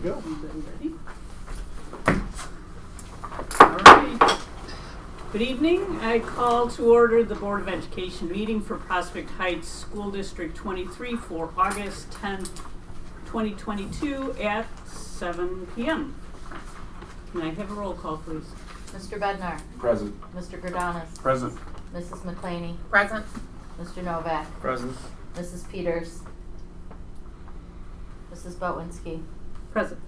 go. Ready? All right. Good evening. I call to order the Board of Education meeting for Prospect Heights School District 23 for August 10th, 2022 at 7 p.m. Can I have a roll call, please? Mr. Bednar. Present. Mr. Gordonis. Present. Mrs. McClaney. Present. Mr. Novak. Present. Mrs. Peters. Mrs. Botwinski. Present.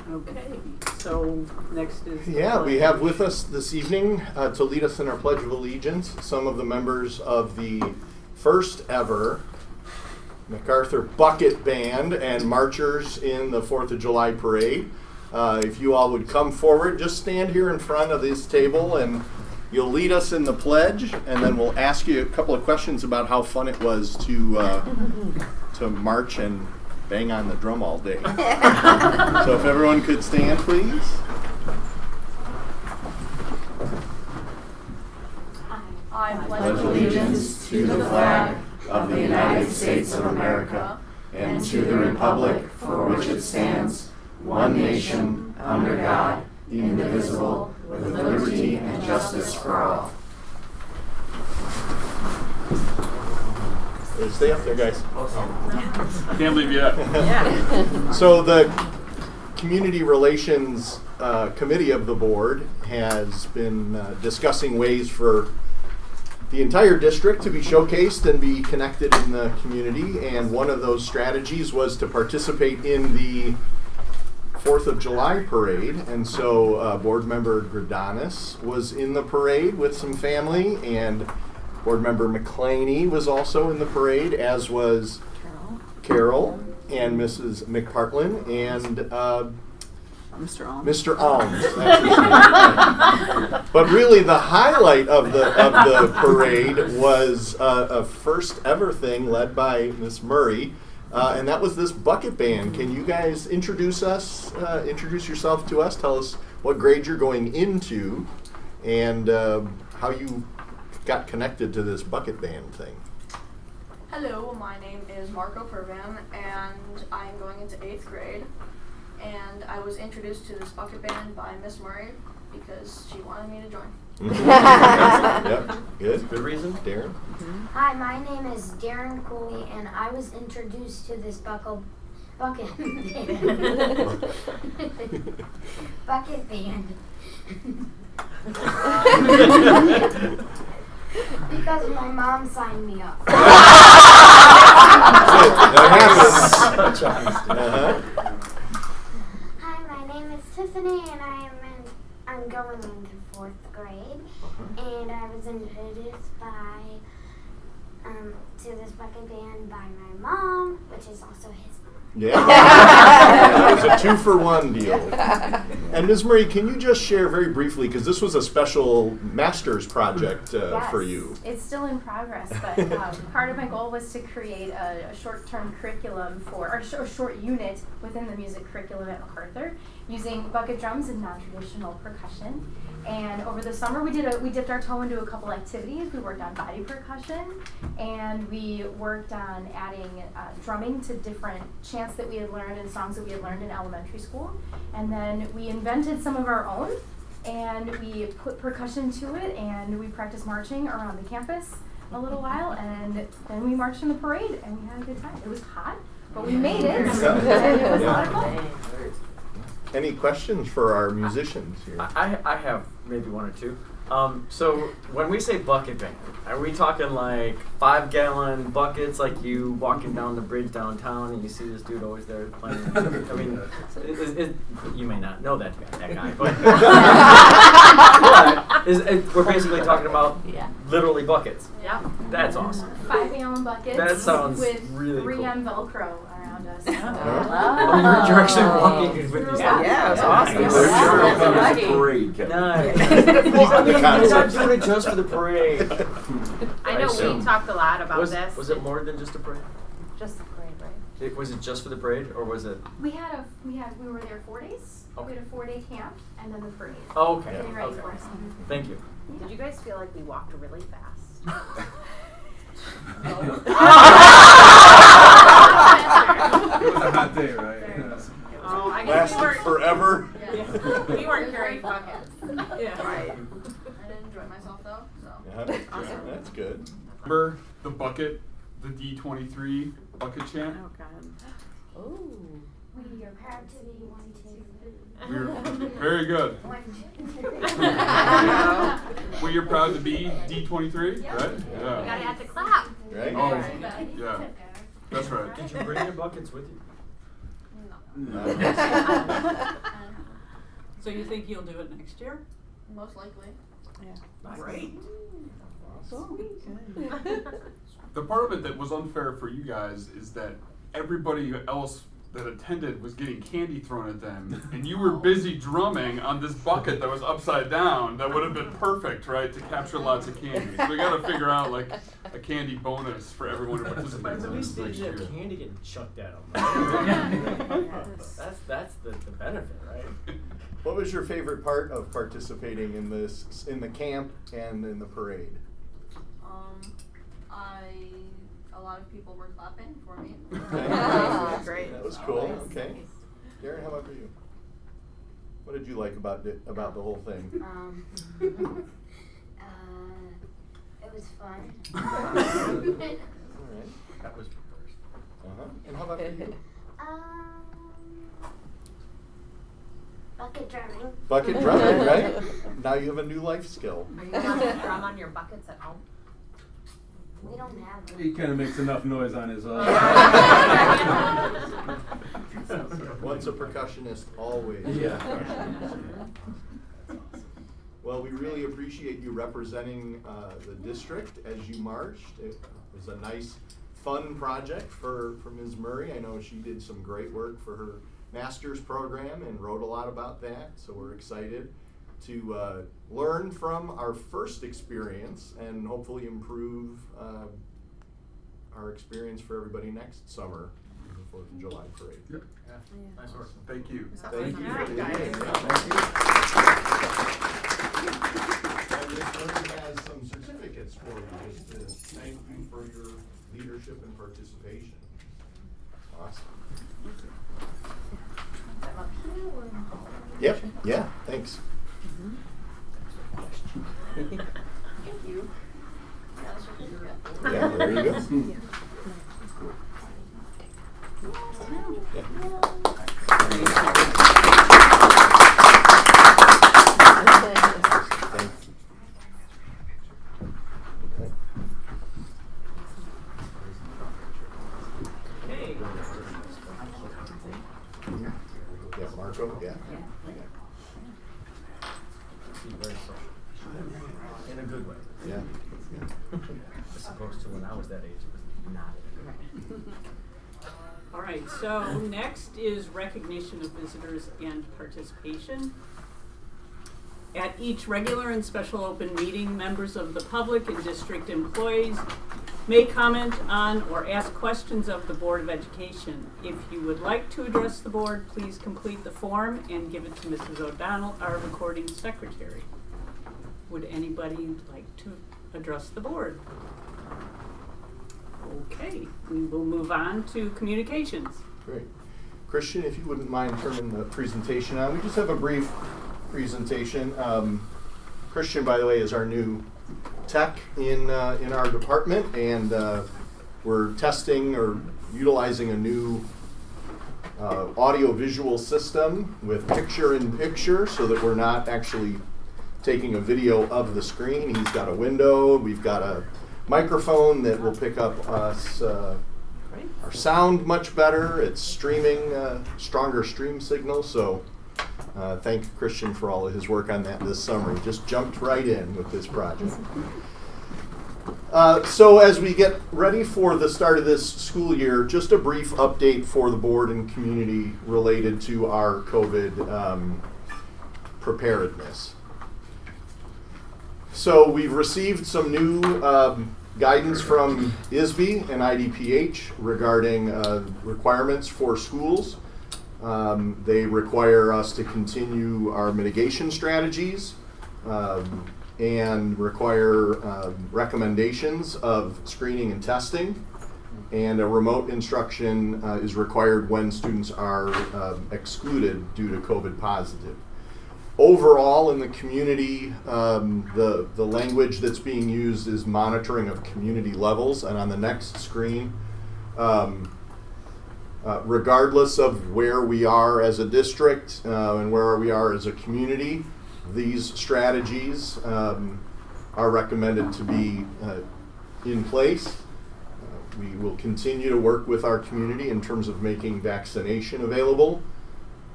Okay, so next is... Yeah, we have with us this evening to lead us in our Pledge of Allegiance some of the members of the first ever MacArthur Bucket Band and marchers in the 4th of July parade. If you all would come forward, just stand here in front of this table and you'll lead us in the pledge, and then we'll ask you a couple of questions about how fun it was to march and bang on the drum all day. So if everyone could stand, please. I pledge allegiance to the flag of the United States of America and to the republic for which it stands, one nation, under God, indivisible, with liberty and justice for all. Stay up there, guys. I can't leave yet. So the Community Relations Committee of the board has been discussing ways for the entire district to be showcased and be connected in the community, and one of those strategies was to participate in the 4th of July parade, and so board member Gordonis was in the parade with some family, and board member McClaney was also in the parade, as was Carol and Mrs. McPartlin and Mr. Alms. Mr. Alms. But really, the highlight of the parade was a first ever thing led by Miss Murray, and that was this bucket band. Can you guys introduce yourself to us? Tell us what grade you're going into, and how you got connected to this bucket band thing. Hello, my name is Marco Pervan, and I'm going into 8th grade. And I was introduced to this bucket band by Miss Murray because she wanted me to join. Yep, good. Good reason. Darren? Hi, my name is Darren Cooley, and I was introduced to this bucket band because my mom signed me up. That happens. Hi, my name is Tiffany, and I'm going into 4th grade, and I was introduced to this bucket band by my mom, which is also his mom. Yeah. It was a 2-for-1 deal. And Ms. Murray, can you just share very briefly, because this was a special master's project for you. It's still in progress, but part of my goal was to create a short-term curriculum or a short unit within the music curriculum at MacArthur using bucket drums and non-traditional percussion. And over the summer, we dipped our toe into a couple activities. We worked on body percussion, and we worked on adding drumming to different chants that we had learned and songs that we had learned in elementary school. And then we invented some of our own, and we put percussion to it, and we practiced marching around the campus a little while, and then we marched in the parade, and we had a good time. It was hot, but we made it, and it was a lot of fun. Any questions for our musicians here? I have maybe one or two. So when we say bucket band, are we talking like 5-gallon buckets, like you walking down the bridge downtown and you see this dude always there playing? I mean, you may not know that guy, but we're basically talking about literally buckets. Yeah. That's awesome. 5-gallon buckets That sounds with really 3M cool. Velcro around us. You're actually walking with these. Yeah, it was awesome. They're sure parade. Nice. Concept. We're not doing it just for the parade. I know we talked a lot about this. Was it more than just a parade? Just the parade, right? Was it just for the parade, or was it? We were there 4 days. Okay. We had a 4-day camp and then the parade. Oh, okay. Getting ready Okay. for us. Thank you. Did you guys feel like we walked really fast? It was a hot that day, right? Oh, I guess Lasted we weren't, forever. we weren't carrying buckets. Yeah. Right. I did enjoy myself though, so. Yeah, that's good. That's good. Remember the bucket, the D23 bucket chant? Oh, God. Ooh. We are proud to be 1, 2, 3. We were very good. 1, 2. Well, you're proud to be D23, right? We Yeah. gotta have to clap. Right? Oh, Right. yeah. That's right. Did you bring your buckets with you? No. So you think you'll do it next year? Most likely. Yeah. Great. The part of it that was unfair for you guys is that everybody else that attended was getting candy thrown at them, and you were busy drumming on this bucket that was upside down. That would have been perfect, right, to capture lots of candy. So we got to figure out like a candy bonus for everyone who participates. At in least this they next didn't year. have candy getting chucked at them. That's the benefit, right? What was your favorite part of participating in this, in the camp and in the parade? A lot of people were clapping for me. Okay. Great. That was cool. Okay. Darren, how about for you? What did you like about the whole thing? It was fun. All right. That was first. And how about for you? Bucket drumming. Bucket drumming, right? Now you have a new life skill. Are you gonna drum on your buckets at home? We don't have them. He kind of makes enough noise on his own. Once a percussionist, always a Yeah. percussionist. Well, we really appreciate you representing the district as you marched. It was a nice, fun project for Ms. Murray. I know she did some great work for her master's program and wrote a lot about that, so we're excited to learn from our first experience and hopefully improve our experience for everybody next summer in the 4th of July parade. Yep. Nice work. Thank you. Thank you for Alright, the guys. meeting. And Ms. Murray has some certificates for you, just to thank you for your leadership and participation. Awesome. Yep, yeah, thanks. Thank you. Got a certificate. Yeah, there you go. Thank you. Okay. Yeah, Marco, yeah. Be very social. In a good way. Yeah. As opposed to when I was that age, it was not. All right, so next is recognition of visitors and participation. At each regular and special open meeting, members of the public and district employees may comment on or ask questions of the Board of Education. If you would like to address the board, please complete the form and give it to Mrs. O'Donnell, our recording secretary. Would anybody like to address the board? Okay, we will move on to communications. Great. Christian, if you wouldn't mind turning the presentation on. We just have a brief presentation. Christian, by the way, is our new tech in our department, and we're testing or utilizing a new audio-visual system with picture-in-picture so that we're not actually taking a video of the screen. He's got a window. We've got a microphone that will pick up us our sound much better. It's streaming, stronger stream signal. So thank Christian for all of his work on that this summer. He just jumped right in with this project. So as we get ready for the start of this school year, just a brief update for the board and community related to our COVID preparedness. So we've received some new guidance from ISB and IDPH regarding requirements for schools. They require us to continue our mitigation strategies and require recommendations of screening and testing. and a remote instruction is required when students are excluded due to COVID positive. Overall, in the community, the language that's being used is monitoring of community levels, and on the next screen, regardless of where we are as a district and where we are as a community, these strategies are recommended to be in place. We will continue to work with our community in terms of making vaccination available.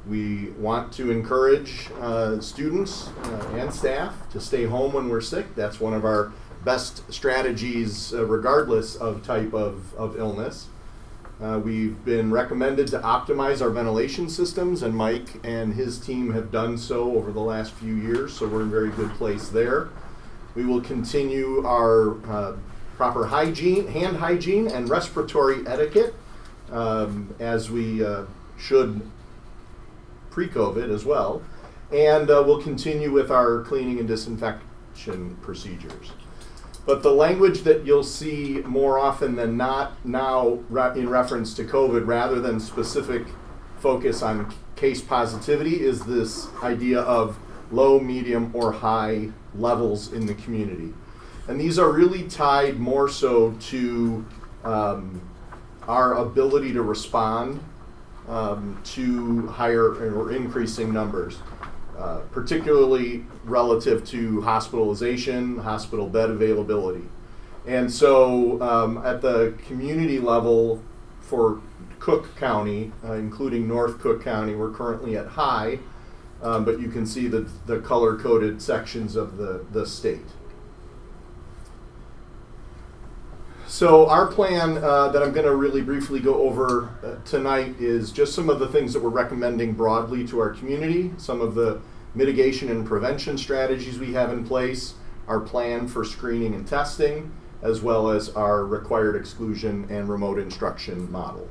We want to encourage students and staff to stay home when we're sick. That's one of our best strategies regardless of type of illness. We've been recommended to optimize our ventilation systems, and Mike and his team have done so over the last few years, so we're in a very good place there. We will continue our proper hygiene, hand hygiene, and respiratory etiquette as we should pre-COVID as well, and we'll continue with our cleaning and disinfection procedures. But the language that you'll see more often than not now in reference to COVID, rather than specific focus on case positivity, is this idea of low, medium, or high levels in the community. And these are really tied more so to our ability to respond to higher or increasing numbers, particularly relative to hospitalization, hospital bed availability. And so at the community level for Cook County, including North Cook County, we're currently at high, but you can see the color-coded sections of the state. So our plan that I'm going to really briefly go over tonight is just some of the things that we're recommending broadly to our community, some of the mitigation and prevention strategies we have in place, our plan for screening and testing, as well as our required exclusion and remote instruction model.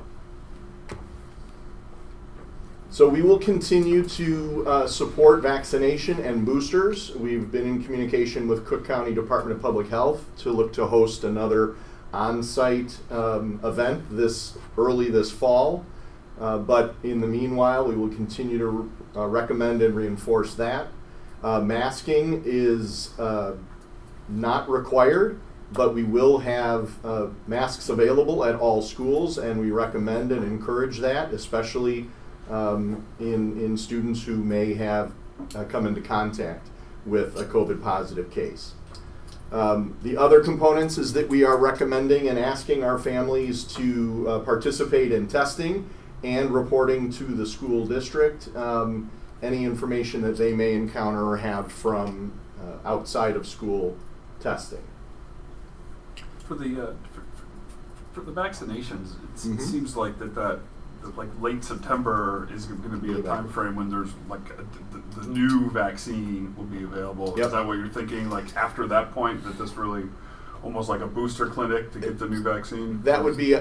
So we will continue to support vaccination and boosters. We've been in communication with Cook County Department of Public Health to look to host another on-site event early this fall, but in the meanwhile we will continue to recommend and reinforce that. Masking is not required, but we will have masks available at all schools, and we recommend and encourage that, especially in students who may have come into contact with a COVID positive case. The other components is that we are recommending and asking our families to participate in testing and reporting to the school district any information that they may encounter or have from outside of school testing. For the vaccinations, it seems like that like late September is going to be a time frame when there's like the new vaccine will be available. Yep. Is that what you're thinking? Like after that point, that this really almost like a booster clinic to get the new vaccine? That would be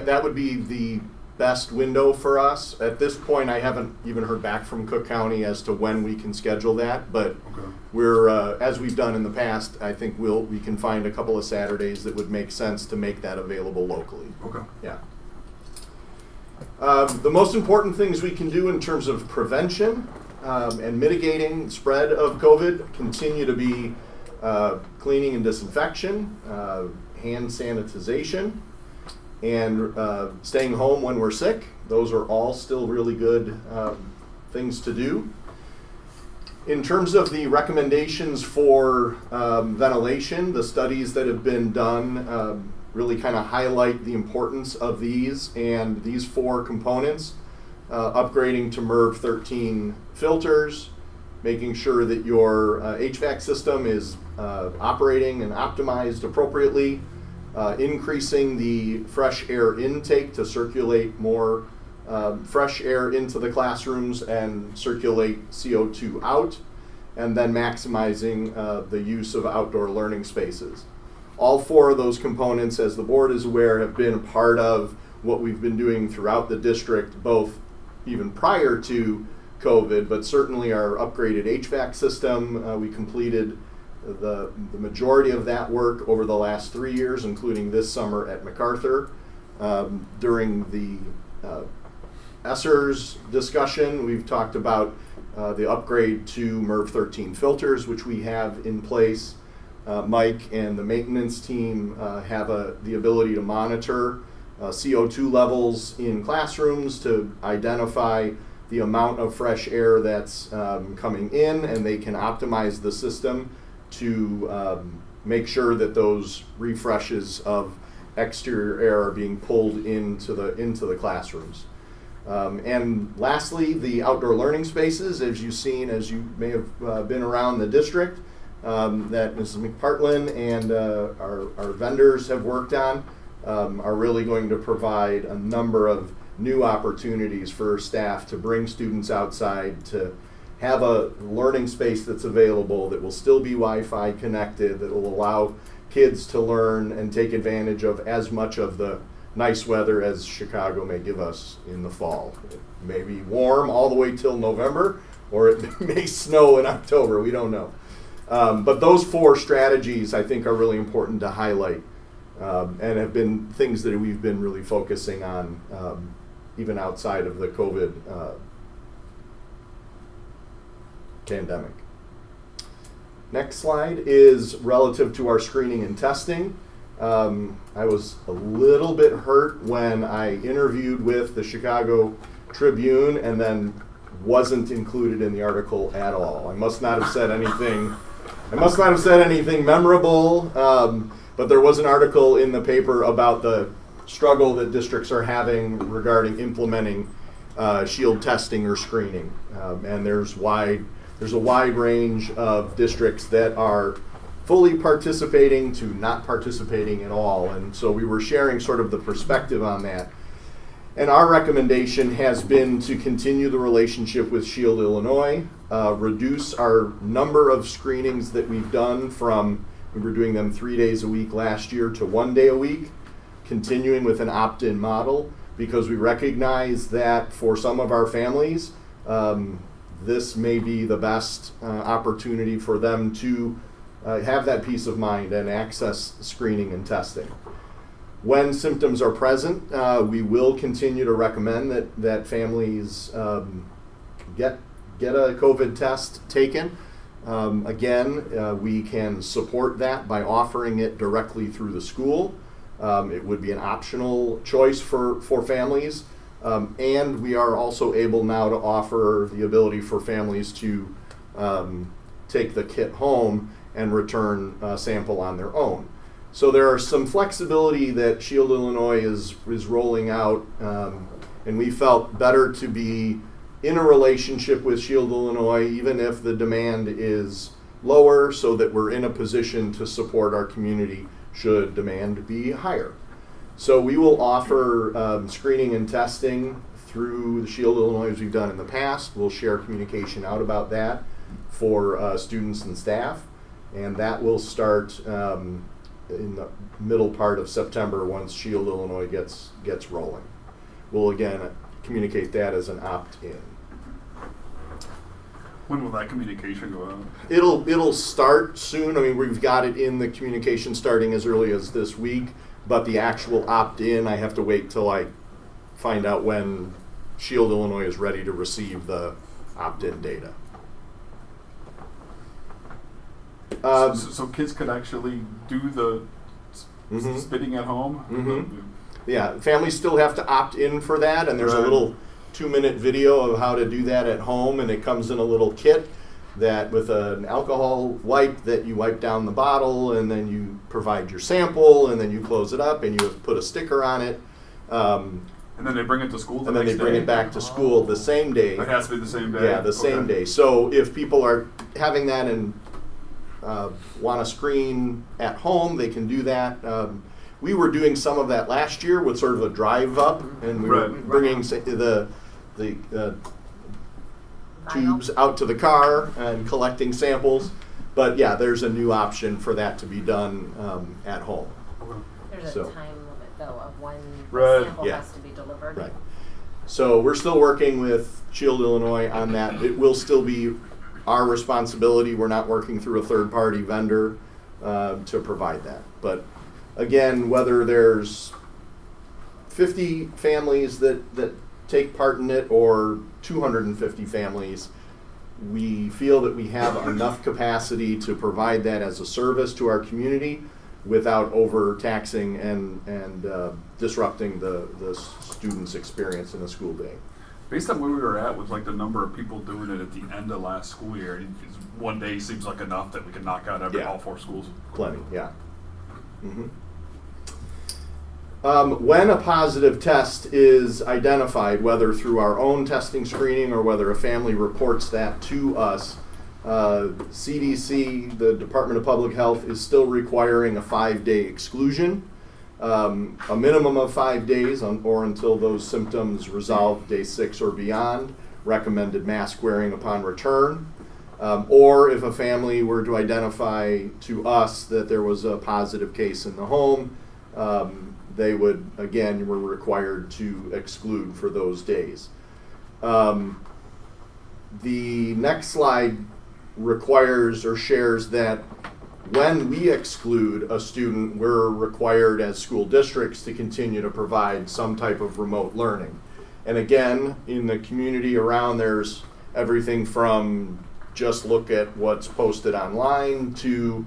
the best window for us. At this point, I haven't even heard back from Cook County as to when we can schedule that, but we're as we've done in the past, I think we can find a couple of Saturdays that would make sense to make that available locally. Okay. Yeah. The most important things we can do in terms of prevention and mitigating spread of COVID continue to be cleaning and disinfection, hand sanitization, and staying home when we're sick. Those are all still really good things to do. In terms of the recommendations for ventilation, the studies that have been done really kind of highlight the importance of these and these four components. Upgrading to MERV 13 filters, making sure that your HVAC system is operating and optimized appropriately, increasing the fresh air intake to circulate more fresh air into the classrooms and circulate CO2 out, and then maximizing the use of outdoor learning spaces. All four of those components, as the board is aware, have been a part of what we've been doing throughout the district, both even prior to COVID, but certainly our upgraded HVAC system. We completed the majority of that work over the last 3 years, including this summer at MacArthur. During the ESSERS discussion, we've talked about the upgrade to MERV 13 filters, which we have in place. Mike and the maintenance team have the ability to monitor CO2 levels in classrooms to identify the amount of fresh air that's coming in, and they can optimize the system to make sure that those refreshes of exterior air are being pulled into the classrooms. And lastly, the outdoor learning spaces, as you've seen, as you may have been around the district, that Mrs. McPartlin and our vendors have worked on, are really going to provide a number of new opportunities for staff to bring students outside, to have a learning space that's available that will still be Wi-Fi connected, that will allow kids to learn and take advantage of as much of the nice weather as Chicago may give us in the fall. It may be warm all the way till November, or it may snow in October, we don't know. But those 4 strategies I think are really important to highlight, and have been things that we've been really focusing on even outside of the COVID pandemic. Next slide is relative to our screening and testing. I was a little bit hurt when I interviewed with the Chicago Tribune and then wasn't included in the article at all. I must not have said anything memorable, but there was an article in the paper about the struggle that districts are having regarding implementing shield testing or screening. And there's a wide range of districts that are fully participating to not participating at all. And so we were sharing sort of the perspective on that. And our recommendation has been to continue the relationship with Shield Illinois, reduce our number of screenings that we've done from, we were doing them 3 days a week last year to 1 day a week, continuing with an opt-in model, because we recognize that for some of our families, this may be the best opportunity for them to have that peace of mind and access screening and testing. When symptoms are present, we will continue to recommend that families get a COVID test taken. Again, we can support that by offering it directly through the school. It would be an optional choice for families. And we are also able now to offer the ability for families to take the kit home and return a sample on their own. So there are some flexibility that Shield Illinois is rolling out, and we felt better to be in a relationship with Shield Illinois, even if the demand is lower, so that we're in a position to support our community should demand be higher. So we will offer screening and testing through the Shield Illinois as we've done in the past. We'll share communication out about that for students and staff, and that will start in the middle part of September once Shield Illinois gets rolling. We'll again communicate that as an opt-in. When will that communication go out? It'll start soon. I mean, we've got it in the communication starting as early as this week, but the actual opt-in, I have to wait till I find out when Shield Illinois is ready to receive the opt-in data. So kids could actually do the spitting at home? Mm-hmm. Yeah, families still have to opt in for that, and there's a little 2-minute video of how to do that at home, and it comes in a little kit that with an alcohol wipe that you wipe down the bottle, and then you provide your sample, and then you close it up, and you put a sticker on it. And then they bring it to school and then they bring it back to school the same day. It has to be the same day? Yeah, the same day. So if people are having that and want to screen at home, they can do that. We were doing some of that last year with sort of a drive up, and we were bringing the tubes out to the car and collecting samples. But yeah, there's a new option for that to be done at home. There's a time limit though of when Right. the sample Yeah. has to be delivered. Right. So we're still working with Shield Illinois on that. It will still be our responsibility. We're not working through a third-party vendor to provide that. But again, whether there's 50 families that take part in it or 250 families, we feel that we have enough capacity to provide that as a service to our community without overtaxing and disrupting the students' experience in a school day. Based on where we were at with like the number of people doing it at the end of last school year, one day seems like enough that we can knock out all 4 schools. Plenty, yeah. Mm-hmm. When a positive test is identified, whether through our own testing screening or whether a family reports that to us, CDC, the Department of Public Health, is still requiring a 5-day exclusion, a minimum of 5 days or until those symptoms resolve, day 6 or beyond, recommended mask wearing upon return, or if a family were to identify to us that there was a positive case in the home, they would, again, were required to exclude for those days. The next slide requires or shares that when we exclude a student, we're required as school districts to continue to provide some type of remote learning. And again, in the community around, there's everything from just look at what's posted online to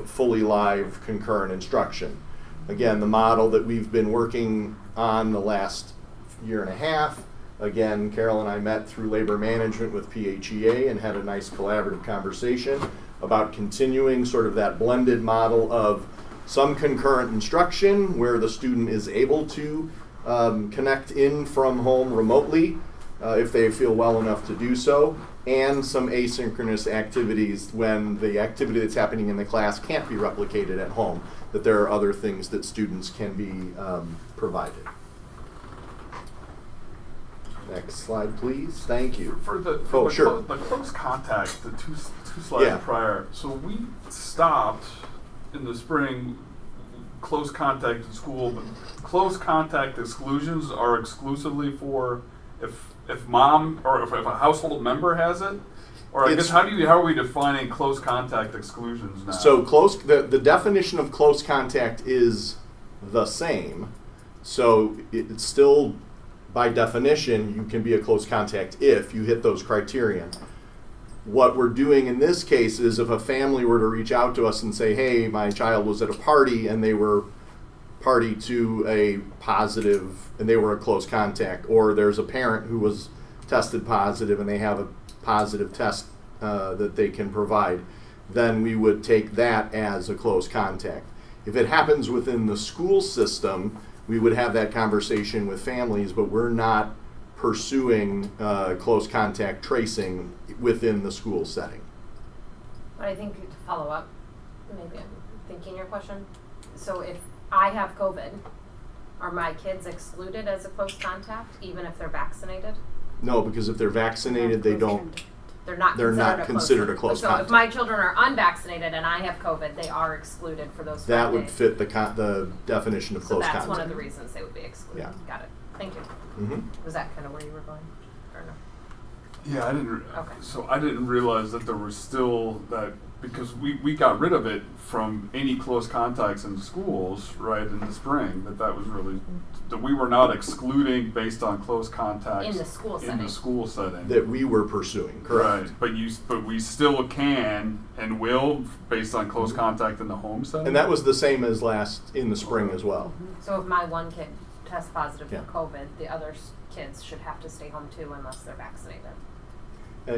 fully live concurrent instruction. Again, the model that we've been working on the last year and a half. Again, Carol and I met through labor management with PHEA and had a nice collaborative conversation about continuing sort of that blended model of some concurrent instruction where the student is able to connect in from home remotely if they feel well enough to do so, and some asynchronous activities when the activity that's happening in the class can't be replicated at home, that there are other things that students can be provided. Next slide, please. Thank you. For the close contact, the two slides prior. So we stopped in the spring close contact in school, but close contact exclusions are exclusively for if mom or if a household member has it. Or I guess how are we defining close contact exclusions now? So the definition of close contact is the same. So it's still, by definition, you can be a close contact if you hit those criteria. What we're doing in this case is if a family were to reach out to us and say, hey, my child was at a party and they were party to a positive and they were a close contact, or there's a parent who was tested positive and they have a positive test that they can provide, then we would take that as a close contact. If it happens within the school system, we would have that conversation with families, but we're not pursuing close contact tracing within the school setting. But I think to follow up, maybe I'm thinking your question. So if I have COVID, are my kids excluded as a close contact, even if they're vaccinated? No, because if they're vaccinated, they're not considered a close contact. So if my children are unvaccinated and I have COVID, they are excluded for those 5 that days. would fit the definition of close contact. So that's one of the reasons they would be excluded. Yeah. Got it. Thank you. Mm-hmm. Was that kind of where you were going, or no? Yeah, I didn't. Okay. So I didn't realize that there was still that, because we got rid of it from any close contacts in schools, right, in the spring. That was really that we were not excluding based on close contacts In the school setting. In the school setting. That we were pursuing, correct. Right, but we still can and will based on close contact in the home setting. And that was the same as in the spring as well. So if my one kid tests positive Yeah. for COVID, the other kids should have to stay home too unless they're vaccinated.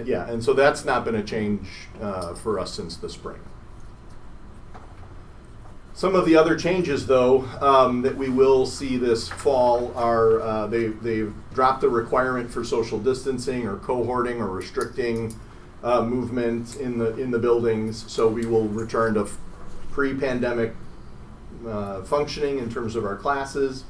Yeah, and so that's not been a change for us since the spring. Some of the other changes, though, that we will see this fall are they've dropped the requirement for social distancing or cohorting or restricting movement in the buildings. So we will return to pre-pandemic functioning in terms of our classes.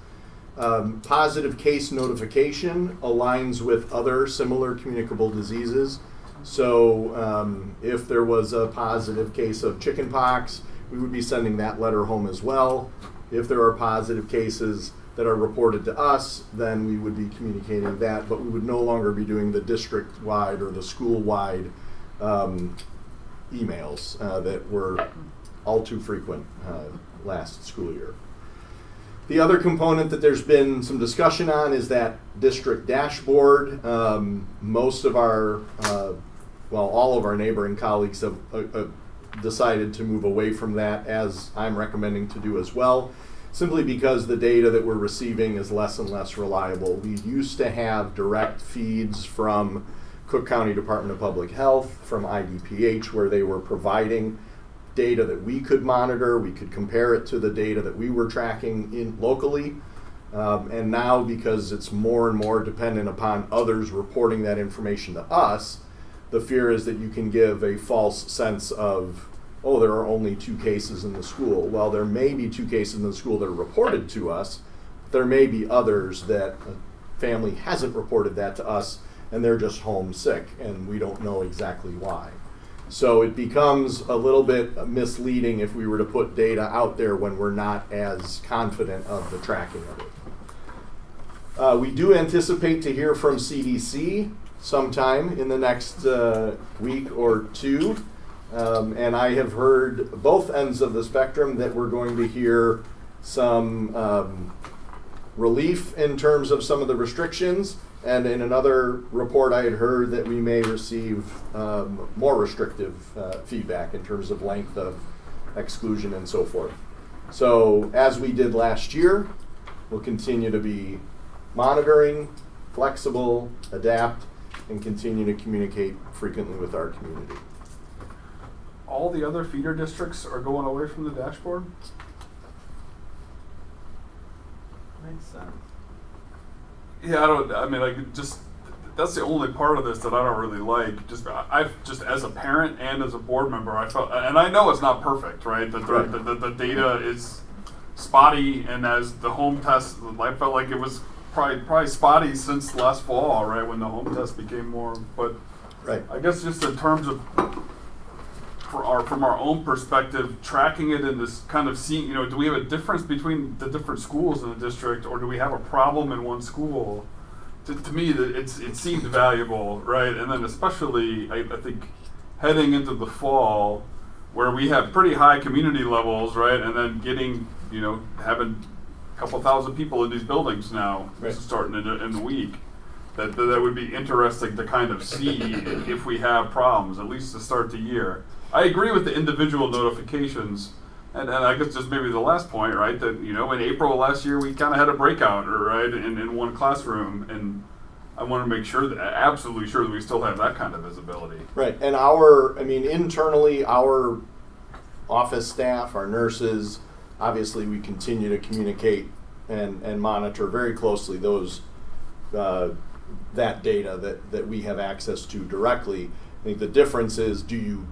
Positive case notification aligns with other similar communicable diseases. So if there was a positive case of chickenpox, we would be sending that letter home as well. If there are positive cases that are reported to us, then we would be communicating that, but we would no longer be doing the district-wide or the school-wide emails that were all too frequent last school year. The other component that there's been some discussion on is that district dashboard. Most of our, all of our neighboring colleagues have decided to move away from that, as I'm recommending to do as well, simply because the data that we're receiving is less and less reliable. We used to have direct feeds from Cook County Department of Public Health, from IDPH, where they were providing data that we could monitor. We could compare it to the data that we were tracking in locally. And now, because it's more and more dependent upon others reporting that information to us, the fear is that you can give a false sense of, oh, there are only 2 cases in the school. Well, there may be 2 cases in the school that are reported to us. There may be others that a family hasn't reported that to us, and they're just homesick, and we don't know exactly why. So it becomes a little bit misleading if we were to put data out there when we're not as confident of the tracking of it. We do anticipate to hear from CDC sometime in the next week or 2. And I have heard both ends of the spectrum that we're going to hear some relief in terms of some of the restrictions. And in another report, I had heard that we may receive more restrictive feedback in terms of length of exclusion and so forth. So as we did last year, we'll continue to be monitoring, flexible, adapt, and continue to communicate frequently with our community. All the other feeder districts are going away from the dashboard? Makes sense. Yeah, that's the only part of this that I don't really like. I've as a parent and as a board member, I felt, and I know it's not perfect, right? The data is spotty, and as the home test, I felt like it was probably spotty since last fall, right, when the home test became more. But right. I guess just in terms of from our own perspective, tracking it in this kind of seeing, do we have a difference between the different schools in the district, or do we have a problem in one school? To me, it seemed valuable, right? And then especially, I think, heading into the fall, where we have pretty high community levels, right? And then getting, having a couple thousand people in these buildings now, right, starting in the week. That would be interesting to kind of see if we have problems, at least to start the year. I agree with the individual notifications, and I guess just maybe the last point, right, that, in April of last year, we kind of had a breakout, right, in one classroom, and I want to make sure absolutely sure that we still have that kind of visibility. Right, and internally, our office staff, our nurses, obviously we continue to communicate and monitor very closely that data that we have access to directly. I think the difference is, do you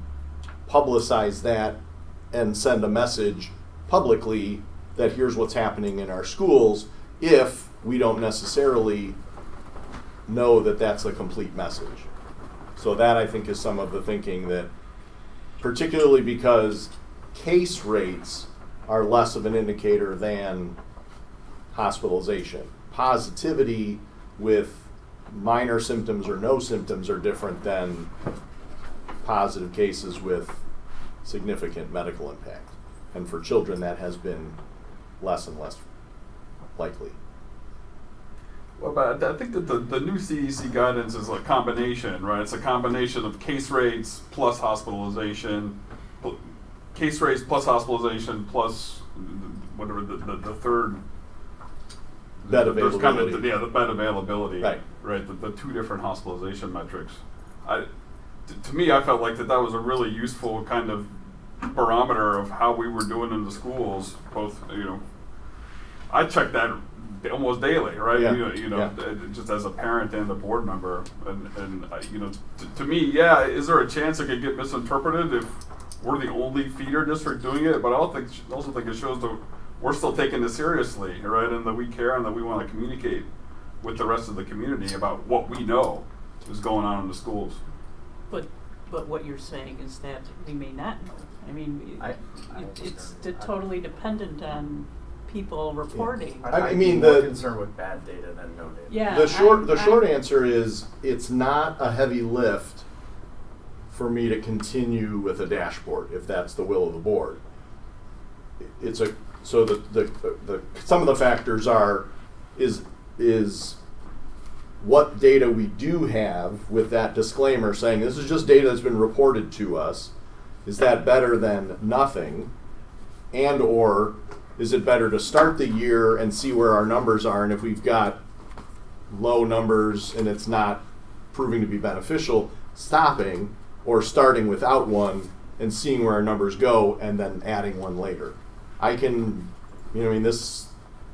publicize that and send a message publicly that here's what's happening in our schools, if we don't necessarily know that that's a complete message. So that, I think, is some of the thinking, that particularly because case rates are less of an indicator than hospitalization. Positivity with minor symptoms or no symptoms are different than positive cases with significant medical impact. And for children, that has been less and less likely. Well, but I think that the new CDC guidance is a combination, right? It's a combination of case rates plus hospitalization, case rates plus hospitalization plus whatever the third Bed availability. The bed availability. Right. Right. The 2 different hospitalization metrics. To me, I felt like that was a really useful kind of barometer of how we were doing in the schools. Both, I check that almost daily, right? Yeah. Just as a parent and a board member, and to me, yeah, is there a chance it could get misinterpreted if we're the only feeder district doing it? But I also think it shows that we're still taking this seriously, right? And that we care and that we want to communicate with the rest of the community about what we know is going on in the schools. But what you're saying is that we may not know. I mean, it's totally dependent on people reporting. Yeah. I'd be more concerned with bad data than no data. Yeah. The short answer is, it's not a heavy lift for me to continue with a dashboard if that's the will of the board. It's a so the some of the factors is what data we do have with that disclaimer saying this is just data that's been reported to us. Is that better than nothing? And or is it better to start the year and see where our numbers are, and if we've got low numbers and it's not proving to be beneficial, stopping or starting without one and seeing where our numbers go and then adding one later. I can, I mean, this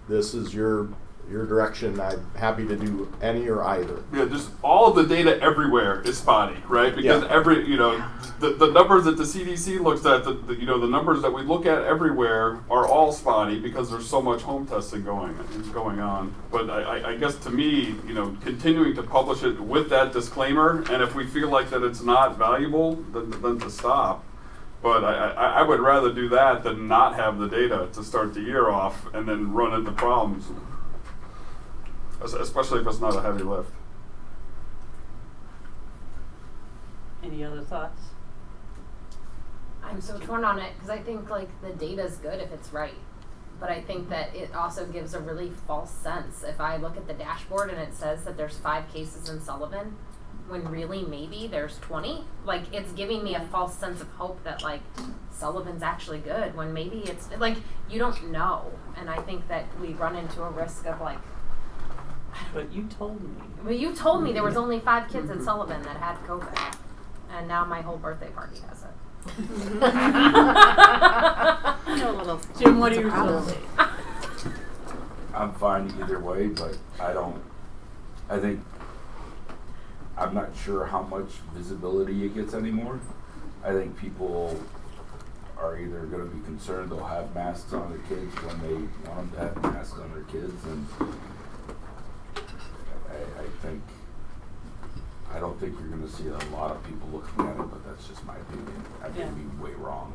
is your direction. I'm happy to do any or either. Yeah, just all of the data everywhere is spotty, right? Because Yeah. the numbers that the CDC looks at, the numbers that we look at everywhere are all spotty because there's so much home testing going on. But I guess to me, continuing to publish it with that disclaimer, and if we feel like that it's not valuable, then to stop. But I would rather do that than not have the data to start the year off and then run into problems. Especially if it's not a heavy lift. Any other thoughts? I'm so torn on it because I think like the data's good if it's right, but I think that it also gives a really false sense. If I look at the dashboard and it says that there's 5 cases in Sullivan, when really maybe there's 20, like it's giving me a false sense of hope that like Sullivan's actually good when maybe it's like you don't know, and I think that we run into a risk of like. But you told me. Well, you told me there was only 5 kids in Sullivan that had COVID, and now my whole birthday party has it. Jim, what are your thoughts? I'm fine either way, but I'm not sure how much visibility it gets anymore. I think people are either going to be concerned they'll have masks on their kids when they want them to have masks on their kids, and I don't think you're going to see a lot of people looking at it, but that's just my opinion. I may be way wrong.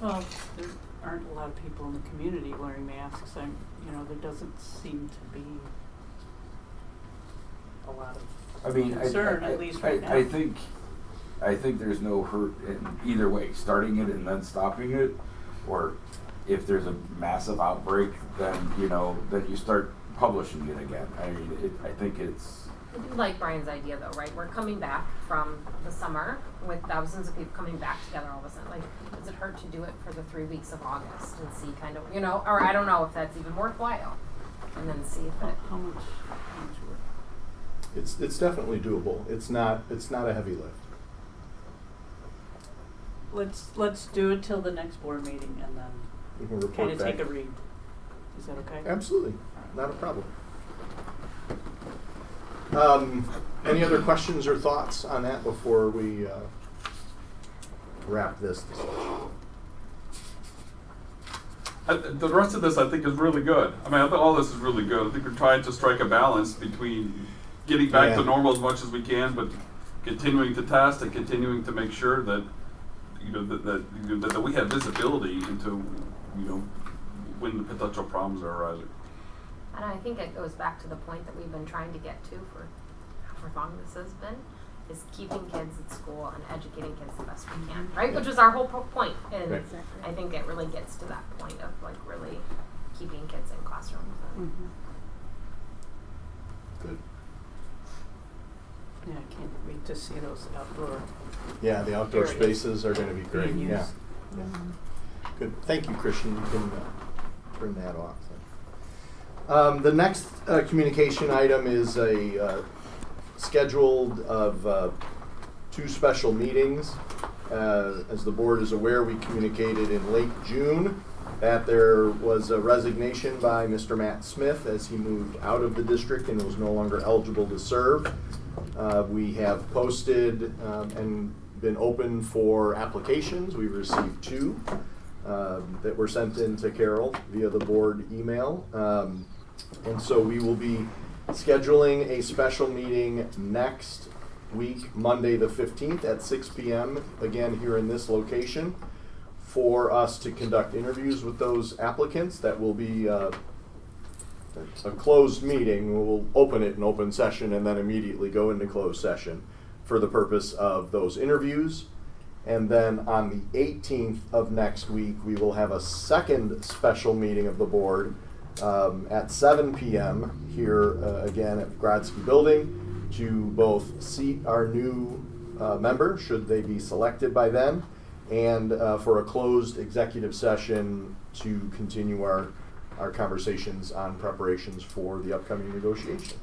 Well, there aren't a lot of people in the community wearing masks. There doesn't seem to be a lot of concern, at least right now. I think there's no hurt in either way, starting it and then stopping it, or if there's a massive outbreak, then you start publishing it again. I mean, I think it's. I do like Brian's idea though, right? We're coming back from the summer with thousands of people coming back together all of a sudden. Like, does it hurt to do it for the 3 weeks of August and see kind of, or I don't know if that's even worthwhile, and then see if it. How much work? It's definitely doable. It's not a heavy lift. Let's do it till the next board meeting and then We can report kind of back. take a read. Is that okay? Absolutely, not a problem. Any other questions or thoughts on that before we wrap this discussion? The rest of this I think is really good. I mean, I think all this is really good. I think we're trying to strike a balance between getting back to normal as much as we can, but continuing to test and continuing to make sure that that we have visibility into when the potential problems are arising. And I think it goes back to the point that we've been trying to get to for however long this has been, is keeping kids at school and educating kids the best we can, right? Which is our whole point. And Right. I think it really gets to that point of like really keeping kids in classrooms. And Good. Yeah, I can't wait to see those outdoor. Yeah, the outdoor areas spaces are going to be great. being Yeah. used. Good. Thank you, Christian. You can turn that off. The next communication item is a scheduled of 2 special meetings. As the board is aware, we communicated in late June that there was a resignation by Mr. Matt Smith as he moved out of the district and was no longer eligible to serve. We have posted and been open for applications. We've received 2 that were sent in to Carol via the board email. And so we will be scheduling a special meeting next week, Monday the 15th at 6 p.m., again here in this location, for us to conduct interviews with those applicants. That will be a closed meeting. We'll open it in open session and then immediately go into closed session for the purpose of those interviews. And then on the 18th of next week, we will have a second special meeting of the board at 7 p.m. here again at Grodzki Building to both seat our new member, should they be selected by then, and for a closed executive session to continue our conversations on preparations for the upcoming negotiations.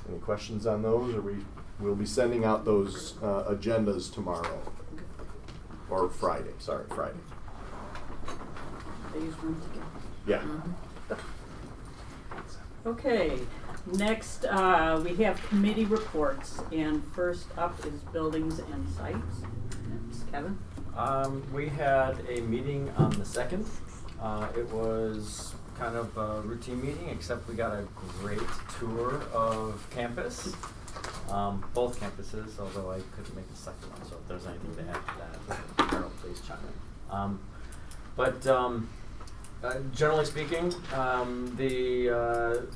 Any questions on those? We'll be sending out those agendas tomorrow. Or Friday, sorry, Friday. They use them together. Yeah. Okay, next we have committee reports, and first up is buildings and sites. That's Kevin. We had a meeting on the 2nd. It was kind of a routine meeting, except we got a great tour of campus. Both campuses, although I couldn't make the second one, so if there's anything to add to that, Carol, please chime in. Generally speaking, the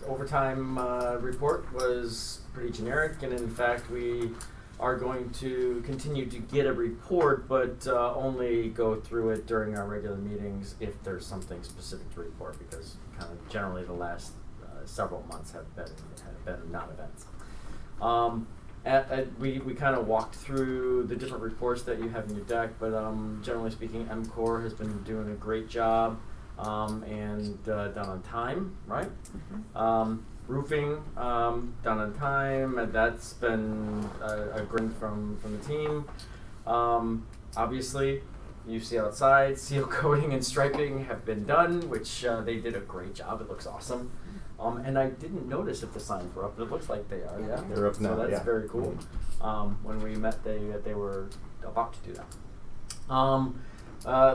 overtime report was pretty generic, and in fact we are going to continue to get a report, but only go through it during our regular meetings if there's something specific to report, because kind of generally the last several months have been non-events. We kind of walked through the different reports that you have in your deck, but generally speaking, MCOR has been doing a great job and done on time, right? Mm-hmm. Roofing done on time, and that's been a great from the team. Obviously, you see outside, seal coating and striping have been done, which they did a great job. It looks awesome. And I didn't notice if the signs were up, but it looks like they are, yeah? They're up now, so that's yeah. very cool. When we met, they were about to do that.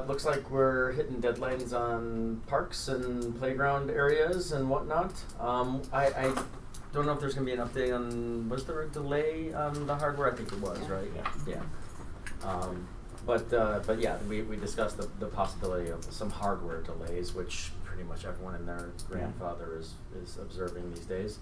Looks like we're hitting deadlines on parks and playground areas and whatnot. I don't know if there's going to be an update on, was there a delay on the hardware? I think there was, right? Yeah. But yeah, we discussed the possibility of some hardware delays, which pretty much everyone and their grandfather is observing these days.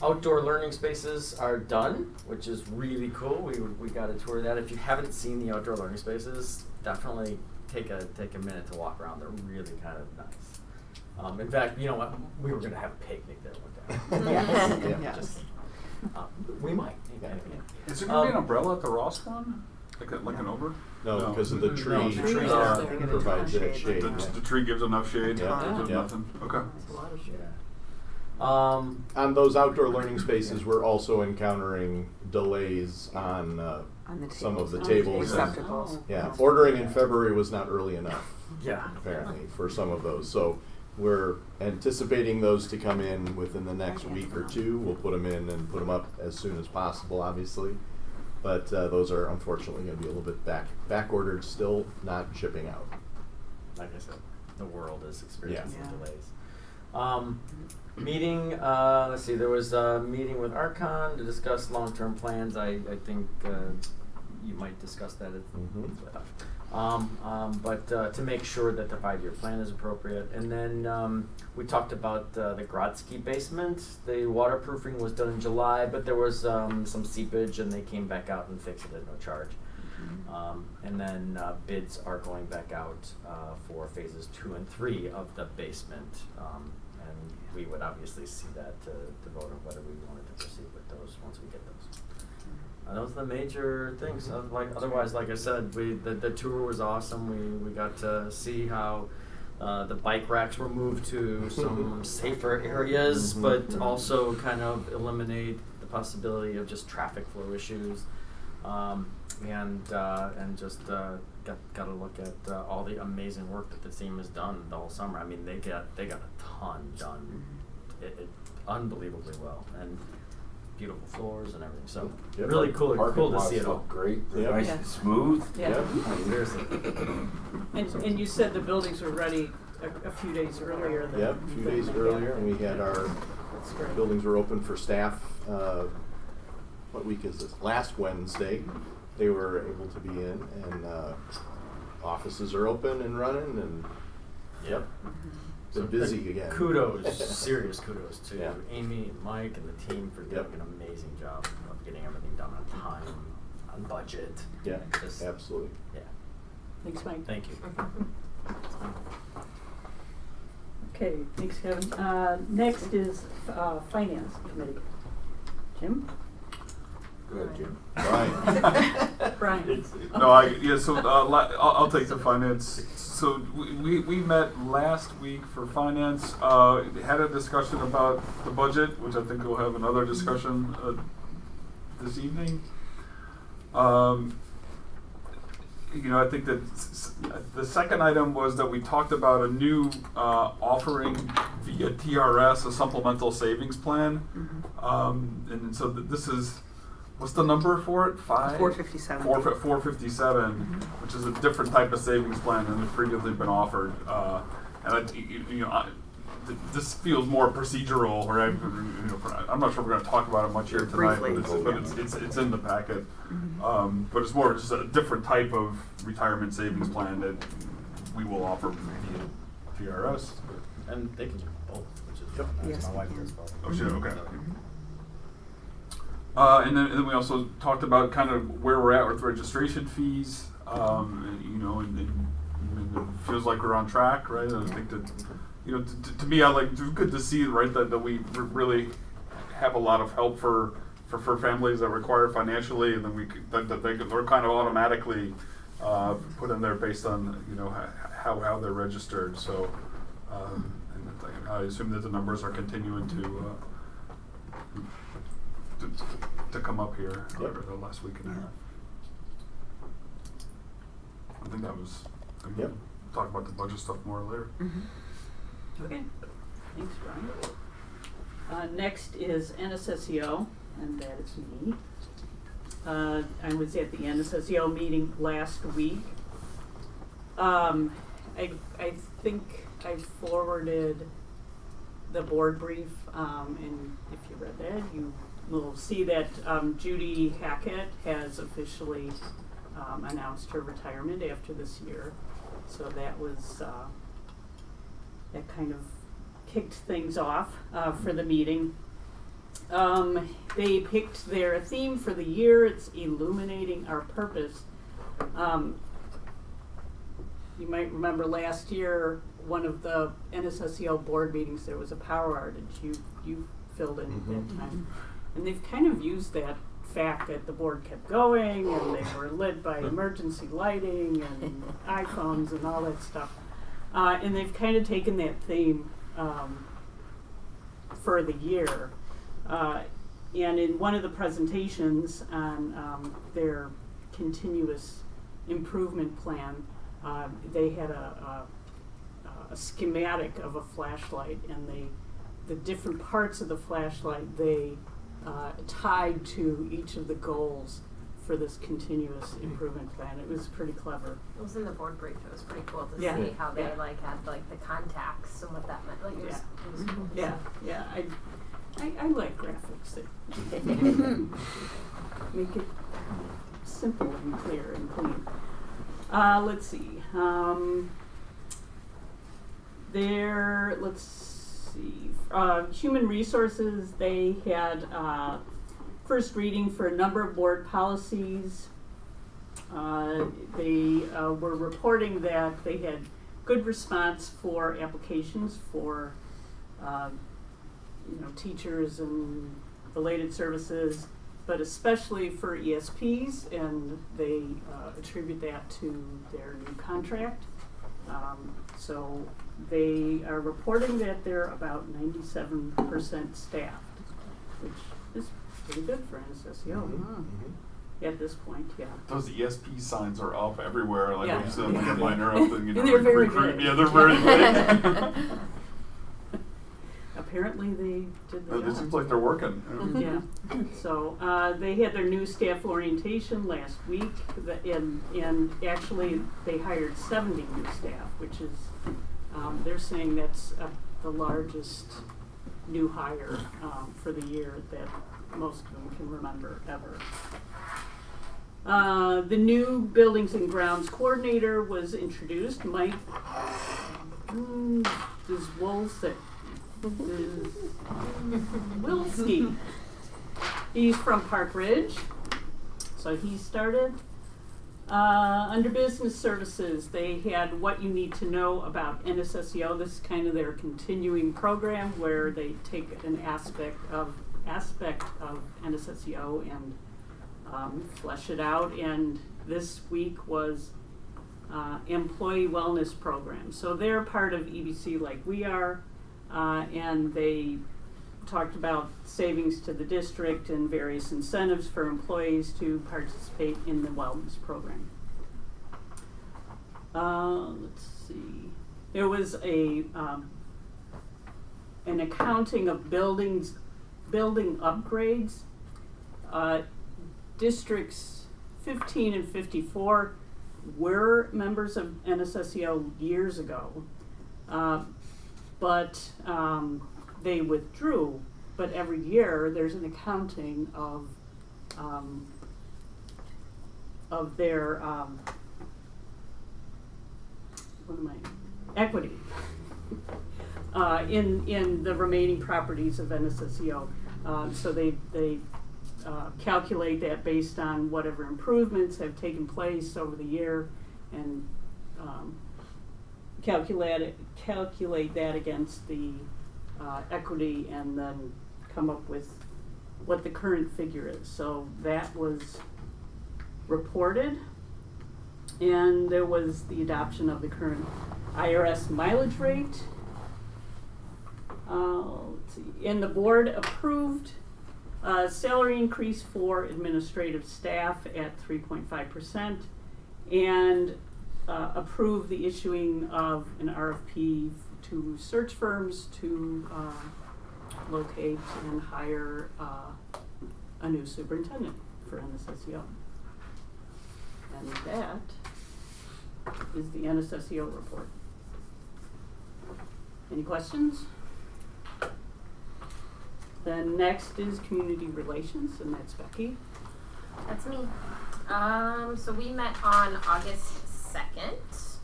Outdoor learning spaces are done, which is really cool. We got a tour of that. If you haven't seen the outdoor learning spaces, definitely take a minute to walk around. They're really kind of nice. In fact, you know what? We were going to have a picnic there one day. Yeah. Just, we might. Is there going to be an umbrella at the Ross one? Like an over? No, because of the tree. No, the trees are there. Provides that shade. The tree gives enough shade. Yeah. Gives Yeah. nothing. Okay. It's a lot of shit. On those outdoor learning spaces, we're also encountering delays on some of the tables. Receptacles. Yeah, ordering in February was not early enough, Yeah. apparently, for some of those. So we're anticipating those to come in within the next week or two. We'll put them in and put them up as soon as possible, obviously. But those are unfortunately going to be a little bit back ordered, still not shipping out. Like I said, the world is experiencing Yeah. delays. Meeting, let's see, there was a meeting with Archon to discuss long-term plans. I think you might discuss that with us. But to make sure that the 5-year plan is appropriate. And then we talked about the Grodzki basement. The waterproofing was done in July, but there was some seepage, and they came back out and fixed it at no charge. And then bids are going back out for phases 2 and 3 of the basement. And we would obviously see that to vote on whether we wanted to proceed with those once we get those. Those are the major things. Otherwise, like I said, the tour was awesome. We got to see how the bike racks were moved to some safer areas, but also kind of eliminate the possibility of just traffic flow issues. And just got to look at all the amazing work that the team has done the whole summer. I mean, they got a ton done, unbelievably well, and beautiful floors and everything. So really cool to see it all. Great, Yep. nice Yeah. and smooth. Yeah. Seriously. And you said the buildings were ready a few days earlier than. Yep, a few days earlier, and we had our That's great. buildings were open for staff. What week is this? Last Wednesday, they were able to be in, and offices are open and running, and Yep. been busy again. Kudos, serious kudos to Yeah. Amy and Mike and the team for doing Yep. an amazing job of getting everything done on time, on budget. Yeah, Just- absolutely. Yeah. Thanks, Mike. Thank you. Okay, thanks, Kevin. Next is Finance Committee. Jim? Good, Jim. Right. Brian? So I'll take the finance. So we met last week for finance, had a discussion about the budget, which I think we'll have another discussion this evening. I think that the second item was that we talked about a new offering via TRS, a supplemental savings plan. And so this is, what's the number for it? 457. 457, which is a different type of savings plan than has previously been offered. This feels more procedural, right? I'm not sure we're going to talk about it much here tonight, but it's in the packet. But it's more just a different type of retirement savings plan that we will offer via TRS. And they can do both, which is nice. Yes, My wife they can. does both. Oh, shit, okay. And then we also talked about kind of where we're at with registration fees. And it feels like we're on track, right? And I think that, to me, it's good to see, right, that we really have a lot of help for families that require financially, and then they're kind of automatically put in there based on how they're registered. So, and I assume that the numbers are continuing to come up here over the last week and a half. I think that was. Yep. Talk about the budget stuff more later. Okay, thanks, Brian. Next is NSSEO, and that is me. I was at the NSSEO meeting last week. I think I forwarded the board brief, and if you read that, you will see that Judy Hackett has officially announced her retirement after this year. So that was, that kind of kicked things off for the meeting. They picked their theme for the year. It's Illuminating Our Purpose. You might remember last year, one of the NSSEO board meetings, there was a power outage. You filled in at that time. And they've kind of used that fact that the board kept going and they were lit by emergency lighting and iPhones and all that stuff. And they've kind of taken that theme for the year. And in one of the presentations on their continuous improvement plan, they had a schematic of a flashlight, and the different parts of the flashlight they tied to each of the goals for this continuous improvement plan. It was pretty clever. It was in the board brief. It was pretty cool to Yeah. see how they Yeah. had the contacts and what that meant. Like, it was cool to Yeah, see. yeah. I like graphics that make it simple and clear and clean. Let's see. Human resources, they had first reading for a number of board policies. They were reporting that they had good response for applications for teachers and related services, but especially for ESPs, and they attribute that to their new contract. So they are reporting that they're about 97% staffed, which is pretty good for NSSEO at this point, yeah. Those ESP signs are up everywhere. Like Yeah. you said, like line her up and And they're very big. Yeah, they're very big. Apparently they did the It job. seems like they're working. Yeah, so they had their new staff orientation last week, and actually they hired 70 new staff, which is, they're saying that's the largest new hire for the year that most of them can remember ever. The new Buildings and Grounds Coordinator was introduced, Mike Wilski. He's from Park Ridge, so he started. Under business services, they had what you need to know about NSSEO. This is kind of their continuing program where they take an aspect of NSSEO and flesh it out. And this week was employee wellness program. So they're part of EBC like we are, and they talked about savings to the district and various incentives for employees to participate in the wellness program. Let's see. There was an accounting of building upgrades. Districts 15 and 54 were members of NSSEO years ago, but they withdrew. But every year there's an accounting of their equity in the remaining properties of NSSEO. So they calculate that based on whatever improvements have taken place over the year, and calculate that against the equity, and then come up with what the current figure is. So that was reported, and there was the adoption of the current IRS mileage rate. Let's see. And the board approved salary increase for administrative staff at 3.5%, and approved the issuing of an RFP to search firms to locate and hire a new superintendent for NSSEO. And that is the NSSEO report. Any questions? Then next is community relations, and that's Becky. That's me. So we met on August 2nd,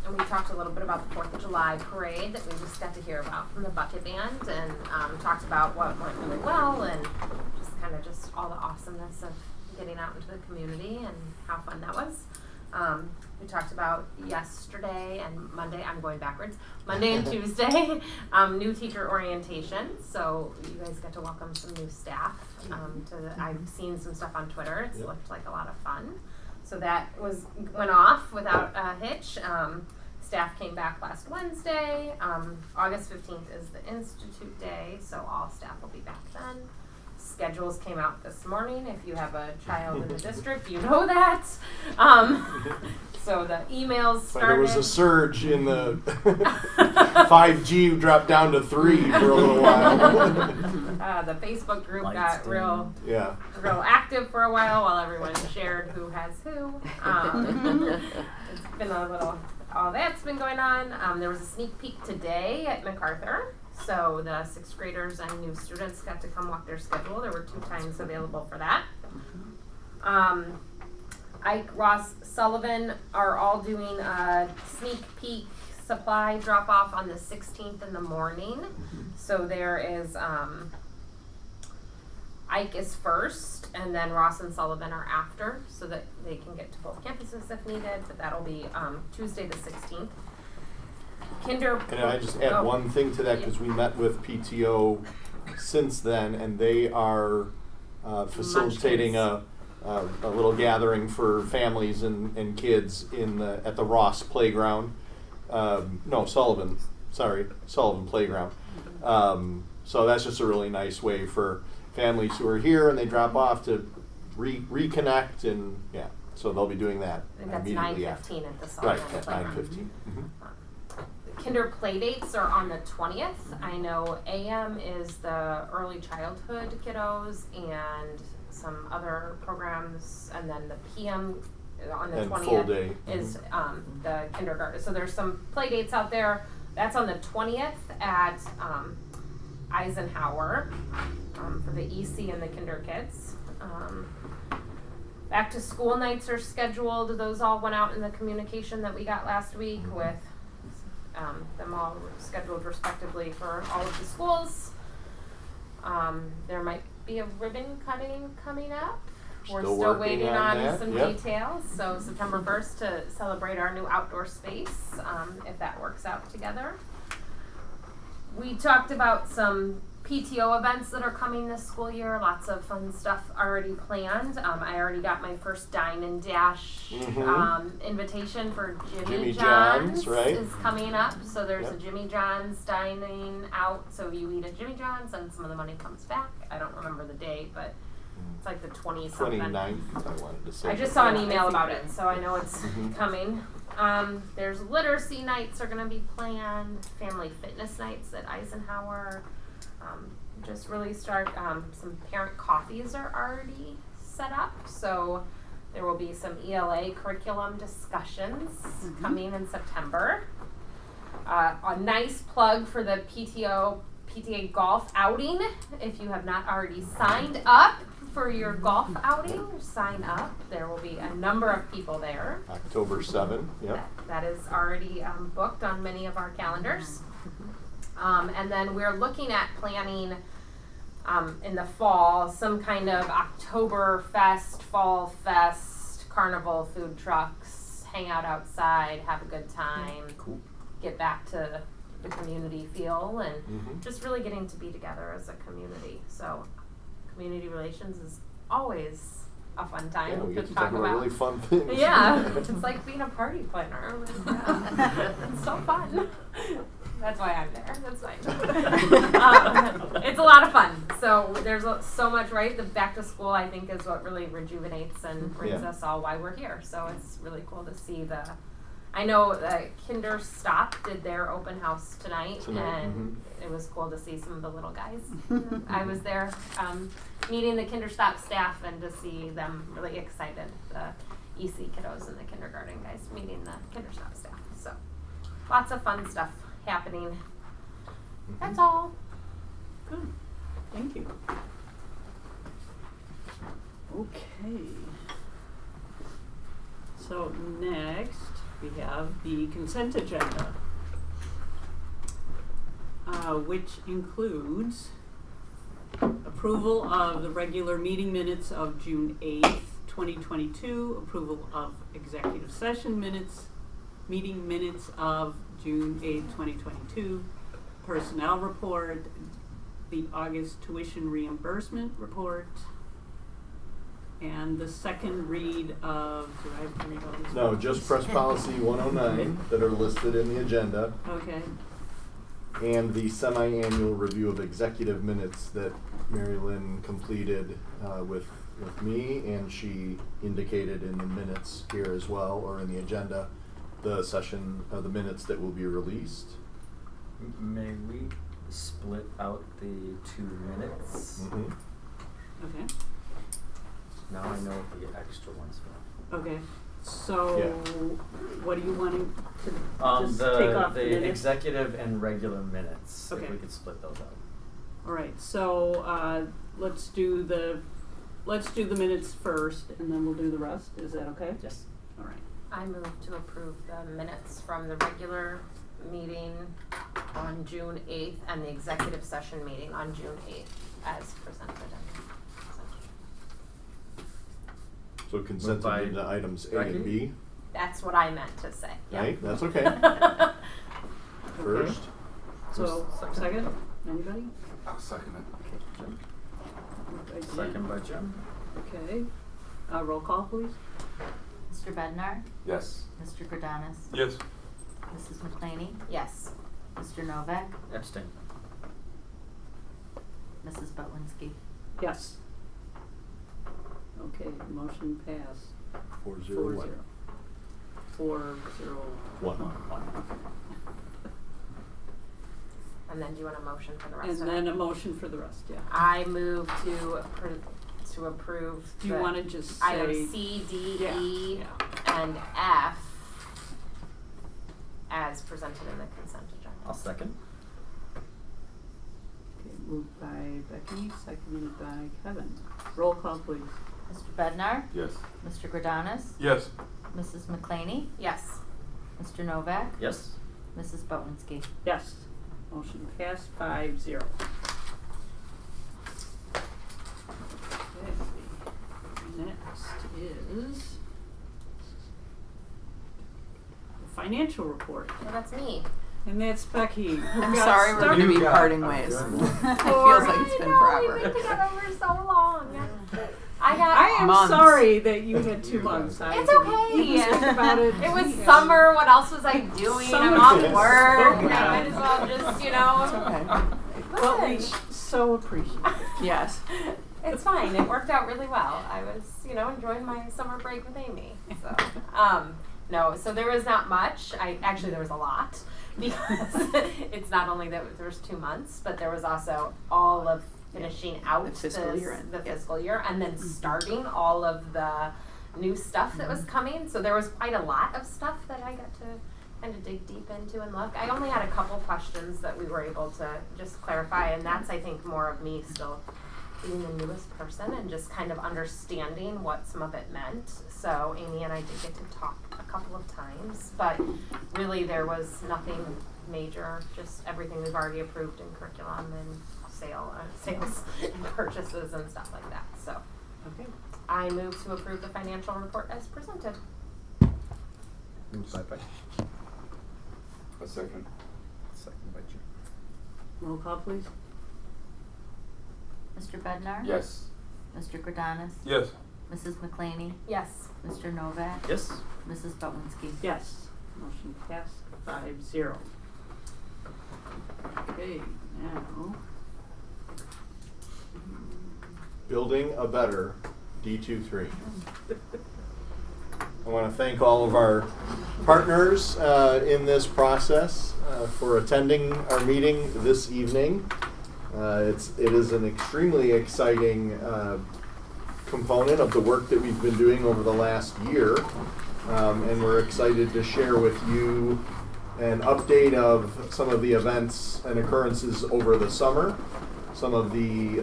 and we talked a little bit about the 4th of July parade that we just got to hear about from the Bucket Band, and talked about what went really well, and just all the awesomeness of getting out into the community and how fun that was. We talked about yesterday and Monday, I'm going backwards, Monday and Tuesday, new teacher orientation. So you guys got to welcome some new staff. I've seen some stuff on Twitter. It's looked like a lot of fun. So that went off without a hitch. Staff came back last Wednesday. August 15th is the Institute Day, so all staff will be back then. Schedules came out this morning. If you have a child in the district, you know that. So the emails started. There was a surge in the 5G dropped down to 3 for a little while. The Facebook group Lights got dim. real active for a while everyone shared who has who. It's been a little, all that's been going on. There was a sneak peek today at MacArthur. So the 6th graders and new students got to come walk their schedule. There were 2 times available for that. Ike, Ross, Sullivan are all doing a sneak peek supply drop off on the 16th in the morning. So there is, Ike is first, and then Ross and Sullivan are after, so that they can get to both campuses if needed, but that'll be Tuesday the 16th. Can I just add one thing to that, because we met with PTO since then, and they are facilitating a little gathering for families and kids at the Ross playground. Sullivan playground. So that's just a really nice way for families who are here and they drop off to reconnect, and so they'll be doing that. And that's immediately 9:15 after. at the Sullivan Right, at playground. 9:15. Kinder play dates are on the 20th. I know AM is the early childhood kiddos and some other programs, and then the PM on the And 20th full day. is the kindergarten. So there's some play dates out there. That's on the 20th at Eisenhower for the EC and the kinder kids. Back to school nights are scheduled. Those all went out in the communication that we got last week with them all scheduled respectively for all of the schools. There might be a ribbon cutting coming up. We're Still still working waiting on on that, some yep. details. So September 1st to celebrate our new outdoor space, if that works out together. We talked about some PTO events that are coming this school year. Lots of fun stuff already planned. I already got my first Dine and Dash invitation for Jimmy John's, right? is coming up. So there's Yep. a Jimmy John's dining out. So you eat at Jimmy John's and some of the money comes back. I don't remember the date, but it's like the 20-something. 29th, I wanted to say. I just saw an email about it, so I know it's Mhm. coming. There's literacy nights are gonna be planned, family fitness nights at Eisenhower. Just really start, some parent coffees are already set up, so there will be some ELA curriculum discussions coming in September. A nice plug for the Pta Golf Outing. If you have not already signed up for your golf outing, sign up. There will be a number of people there. October 7th, yep. That is already booked on many of our calendars. And then we're looking at planning in the fall some kind of Oktoberfest, Fall Fest, carnival, food trucks, hang out outside, have a good time, Cool. get back to the community feel, and Mhm. just really getting to be together as a community. So community relations is always a fun time Yeah, we to get to talk talk about really fun things. Yeah, it's like being a party planner. It's so fun. That's why I'm there. That's fine. It's a lot of fun. So there's so much, right? The back to school, I think, is what really rejuvenates and brings Yeah. us all why we're here. So it's really cool to see I know Kinder Stop did their open house tonight, and it was cool to see some of the little guys. I was there meeting the Kinder Stop staff and to see them really excited, the EC kiddos and the kindergarten guys meeting the Kinder Stop staff. So lots of fun stuff happening. That's all. Good, thank you. Okay. So next, we have the consent agenda, which includes approval of the regular meeting minutes of June 8th, 2022, approval of executive session minutes, meeting minutes of June 8th, 2022, personnel report, the August tuition reimbursement report, and the second read of, do I have to read all this? No, just press policy 109 that are listed in the agenda, Okay, and the semi-annual review of executive minutes that Mary Lynn completed with me, and she indicated in the minutes here as well, or in the agenda, the session, the minutes that will be released. May we split out the 2 minutes? okay, Now I know what the extra ones were. okay. So, Yeah. what are you wanting to just take off The minutes? executive and regular minutes, Okay. if we could split those out. All right, so let's do the minutes first, and then we'll do the rest. Is that okay? Yes. All right. I move to approve the minutes from the regular meeting on June 8th and the executive session meeting on June 8th as presented. So consent Moved by agenda items A Becky? and B, That's what I meant to say. Yeah. right? That's okay. First, So, Second. second? Anybody? I'll second it. Moved by Jen. Second by Jim. Okay. Roll call, please. Mr. Bednar, Yes. Mr. Grodanis, Yes. Mrs. McClaney, Yes. Mr. Novak, Abstain. Mrs. Butlinski. Yes. Okay, motion passed. 401. 4-0. And then do you want a motion for the rest And of then it? a motion for the rest, yeah. I move to approve Do you the want to just say? items C, D, Yeah, E, yeah. and F as presented in the consent agenda. I'll second. Okay, moved by Becky, seconded by Kevin. Roll call, please. Mr. Bednar, Yes. Mr. Grodanis, Yes. Mrs. McClaney, Yes. Mr. Novak, Yes. Mrs. Butlinski. Yes. Motion passed 5-0. is the financial report. Well, that's me. And that's Becky. who I'm got sorry we're stuck- going to be You got parting a ways. good It one. feels like it's been I know, forever. we've been together for so long. I got. I am Months. sorry that you had 2 months. I It's didn't okay. even think about it. It was Yeah. summer. What else was I doing? Summer. I'm off work. Okay. I might as well just, It's okay. Well, we Good. so appreciate it. Yes. It's fine. It worked out really well. I was, enjoying my summer break with Amy. So, no. So there was not much. There was a lot because it's not only that there was 2 months, but there was also all of finishing out The fiscal year end. the Yep. fiscal year, and then starting all of the new stuff that was coming. So there was quite a lot of stuff that I got to kind of dig deep into and look. I only had a couple questions that we were able to just clarify, and that's, I think, more of me still being the newest person and just kind of understanding what some of it meant. So Amy and I did get to talk a couple of times, but really there was nothing major, just everything we've already approved in curriculum and sales and purchases and stuff like that. So Okay. I move to approve the financial report as presented. Moved by Becky. A second. Second by Jim. Roll call, please. Mr. Bednar? Yes. Mr. Grodanis? Yes. Mrs. McClaney? Yes. Mr. Novak? Yes. Mrs. Bowenski? Yes. Motion passed 5-0. Okay, now. Building a better D23. I want to thank all of our partners in this process for attending our meeting this evening. It is an extremely exciting component of the work that we've been doing over the last year, and we're excited to share with you an update of some of the events and occurrences over the summer, some of the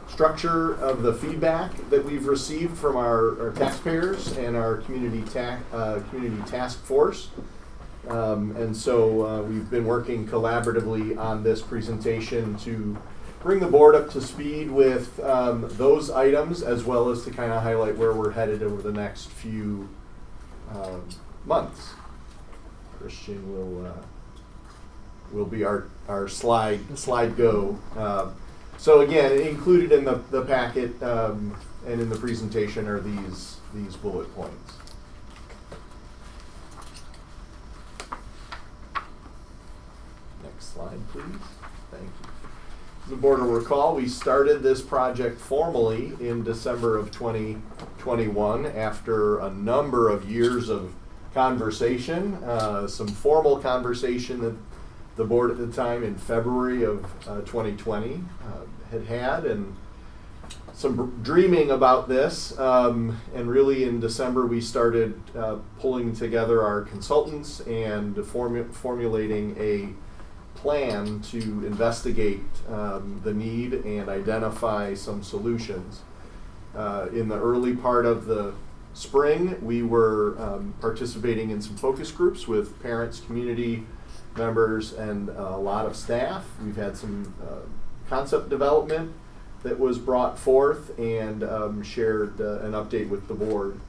structure of the feedback that we've received from our taxpayers and our community task force. And so we've been working collaboratively on this presentation to bring the board up to speed with those items, as well as to kind of highlight where we're headed over the next few months. Christian will be our slide go. So again, included in the packet and in the presentation are these bullet points. Next slide, please. Thank you. The board will recall we started this project formally in December of 2021 after a number of years of conversation, some formal conversation that the board at the time in February of 2020 had, and some dreaming about this. And really in December we started pulling together our consultants and formulating a plan to investigate the need and identify some solutions. In the early part of the spring, we were participating in some focus groups with parents, community members, and a lot of staff. We've had some concept development that was brought forth and shared an update with the board.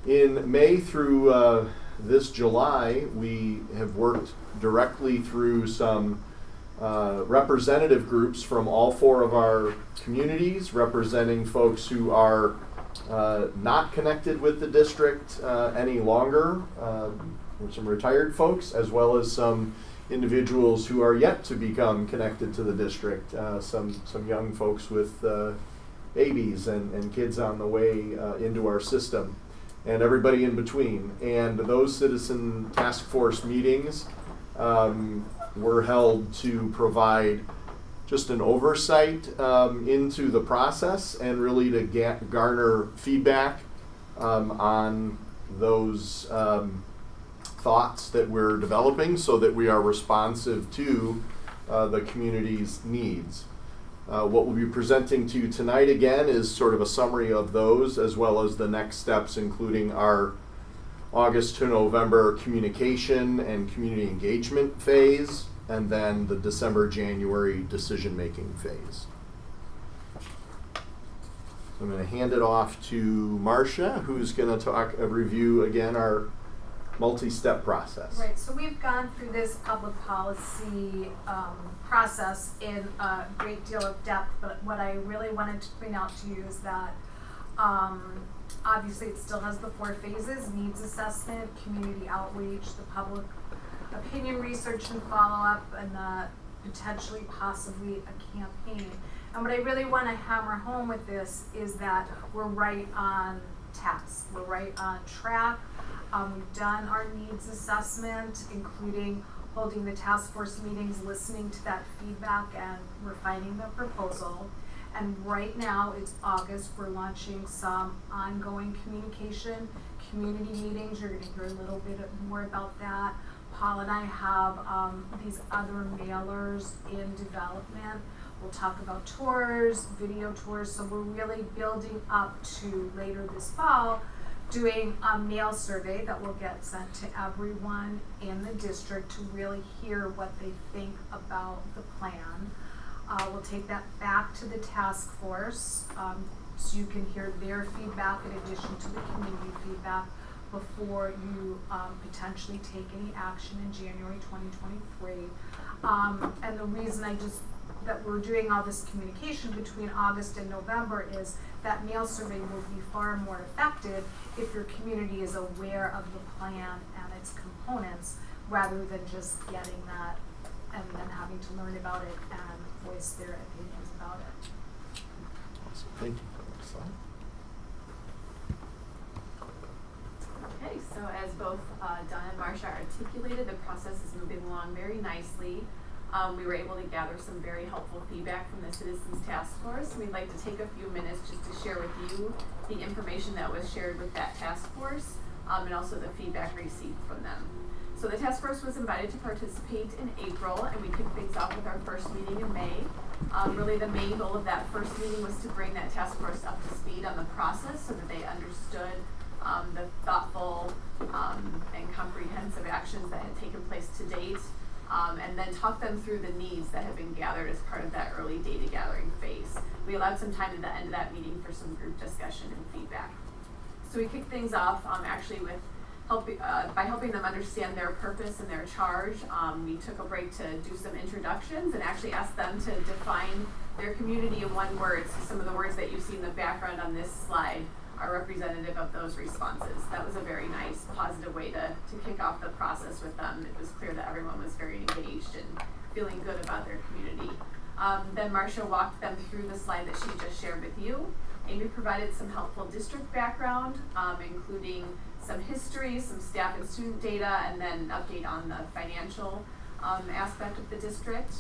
In May through this July, we have worked directly through some representative groups from all 4 of our communities, representing folks who are not connected with the district any longer, some retired folks, as well as some individuals who are yet to become connected to the district, some young folks with babies and kids on the way into our system, and everybody in between. And those citizen task force meetings were held to provide just an oversight into the process and really to garner feedback on those thoughts that we're developing so that we are responsive to the community's needs. What we'll be presenting to you tonight again is sort of a summary of those, as well as the next steps, including our August to November communication and community engagement phase, and then the December-January decision-making phase. I'm going to hand it off to Marcia, who's going to talk review again our multi-step process. Right, so we've gone through this public policy process in a great deal of depth, but what I really wanted to point out to you is that obviously it still has the 4 phases: needs assessment, community outreach, the public opinion research and follow-up, and potentially possibly a campaign. And what I really want to hammer home with this is that we're right on task, we're right on track. We've done our needs assessment, including holding the task force meetings, listening to that feedback, and refining the proposal. And right now, it's August, we're launching some ongoing communication, community meetings. You're going to hear a little bit more about that. Paul and I have these other mailers in development. We'll talk about tours, video tours, so we're really building up to later this fall doing a mail survey that will get sent to everyone in the district to really hear what they think about the plan. We'll take that back to the task force so you can hear their feedback in addition to the community feedback before you potentially take any action in January 2023. And the reason that we're doing all this communication between August and November is that mail survey will be far more effective if your community is aware of the plan and its components, rather than just getting that and then having to learn about it and voice their opinions about it. Awesome. Thank you. Next slide. Okay, so as both Donna and Marcia articulated, the process is moving along very nicely. We were able to gather some very helpful feedback from the Citizens Task Force. We'd like to take a few minutes just to share with you the information that was shared with that task force and also the feedback received from them. So the task force was invited to participate in April, and we kicked things off with our first meeting in May. Really the main goal of that first meeting was to bring that task force up to speed on the process so that they understood the thoughtful and comprehensive actions that had taken place to date, and then talk them through the needs that have been gathered as part of that early data gathering phase. We allowed some time at the end of that meeting for some group discussion and feedback. So we kicked things off actually with by helping them understand their purpose and their charge. We took a break to do some introductions and actually asked them to define their community in one word. So some of the words that you see in the background on this slide are representative of those responses. That was a very nice, positive way to kick off the process with them. It was clear that everyone was very engaged and feeling good about their community. Then Marcia walked them through the slide that she just shared with you. Amy provided some helpful district background, including some history, some staff and student data, and then an update on the financial aspect of the district.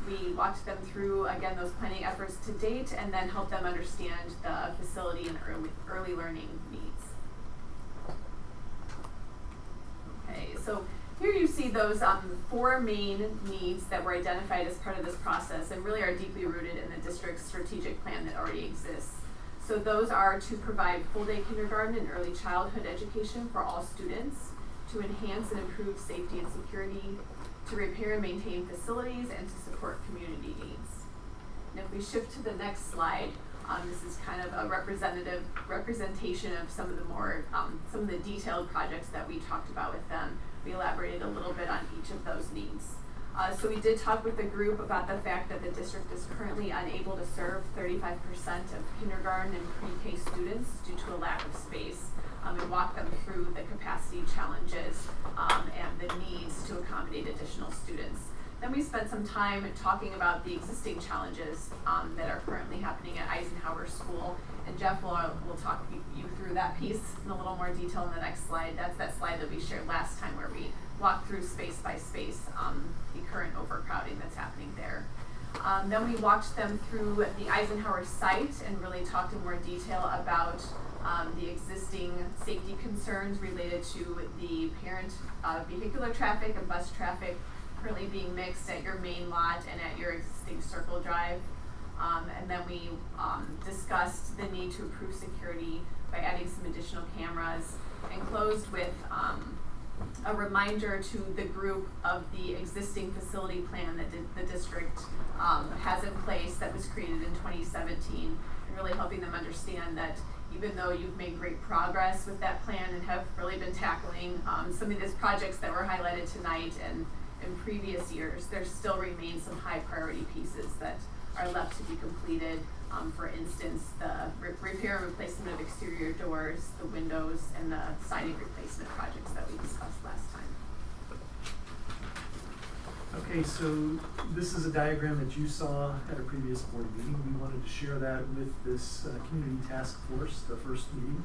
We walked them through, again, those planning efforts to date, and then helped them understand the facility and early learning needs. Okay, so here you see those 4 main needs that were identified as part of this process and really are deeply rooted in the district's strategic plan that already exists. So those are to provide full-day kindergarten and early childhood education for all students, to enhance and improve safety and security, to repair and maintain facilities, and to support community needs. And if we shift to the next slide, this is kind of a representation of some of the more, some of the detailed projects that we talked about with them. We elaborated a little bit on each of those needs. So we did talk with the group about the fact that the district is currently unable to serve 35% of kindergarten and pre-K students due to a lack of space, and walk them through the capacity challenges and the needs to accommodate additional students. Then we spent some time talking about the existing challenges that are currently happening at Eisenhower School, and Jeff will talk you through that piece in a little more detail in the next slide. That's that slide that we shared last time where we walked through space by space the current overcrowding that's happening there. Then we walked them through the Eisenhower site and really talked in more detail about the existing safety concerns related to the parent vehicular traffic and bus traffic currently being mixed at your main lot and at your existing circle drive. And then we discussed the need to improve security by adding some additional cameras, and closed with a reminder to the group of the existing facility plan that the district has in place that was created in 2017, and really helping them understand that even though you've made great progress with that plan and have really been tackling some of these projects that were highlighted tonight and in previous years, there still remain some high priority pieces that are left to be completed. For instance, the repair and replacement of exterior doors, the windows, and the siding replacement projects that we discussed last time. Okay, so this is a diagram that you saw at a previous board meeting. We wanted to share that with this community task force, the first meeting.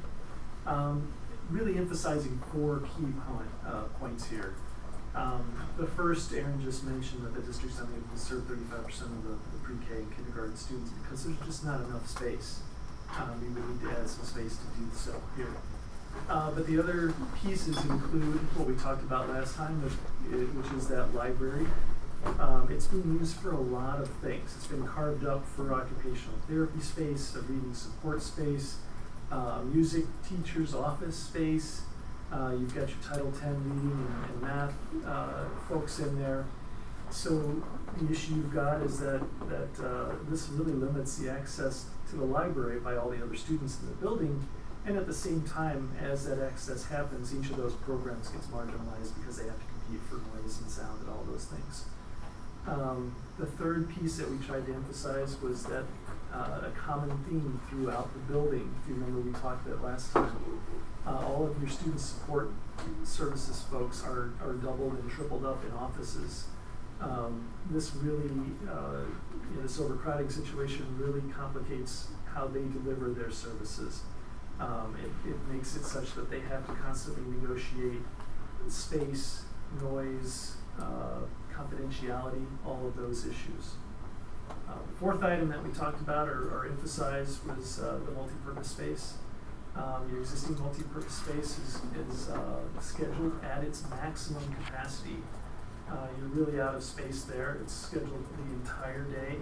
Really emphasizing 4 key points here. The first, Aaron just mentioned that the district's unable to serve 35% of the pre-K and kindergarten students because there's just not enough space. We would need to add some space to do so here. But the other pieces include what we talked about last time, which is that library. It's been used for a lot of things. It's been carved up for occupational therapy space, a reading support space, music teacher's office space. You've got your Title X reading and math folks in there. So the issue you've got is that this really limits the access to the library by all the other students in the building. And at the same time, as that access happens, each of those programs gets marginalized because they have to compete for noise and sound and all those things. The third piece that we tried to emphasize was that a common theme throughout the building. If you remember, we talked that last time. All of your student support services folks are doubled and tripled up in offices. This really, this overcrowding situation really complicates how they deliver their services. It makes it such that they have to constantly negotiate space, noise, confidentiality, all of those issues. The fourth item that we talked about or emphasized was the multi-purpose space. Your existing multi-purpose space is scheduled at its maximum capacity. You're really out of space there. It's scheduled the entire day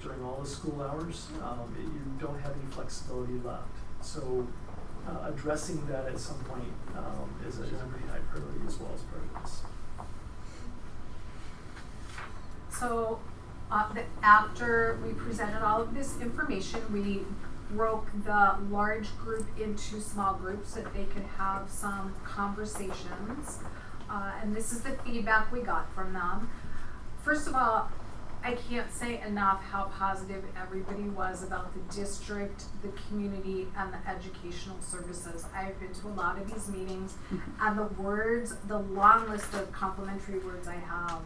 during all the school hours. You don't have any flexibility left. So addressing that at some point is a pretty high priority as well as part of this. So after we presented all of this information, we broke the large group into small groups so that they could have some conversations. And this is the feedback we got from them. First of all, I can't say enough how positive everybody was about the district, the community, and the educational services. I've been to a lot of these meetings, and the long list of complimentary words I have,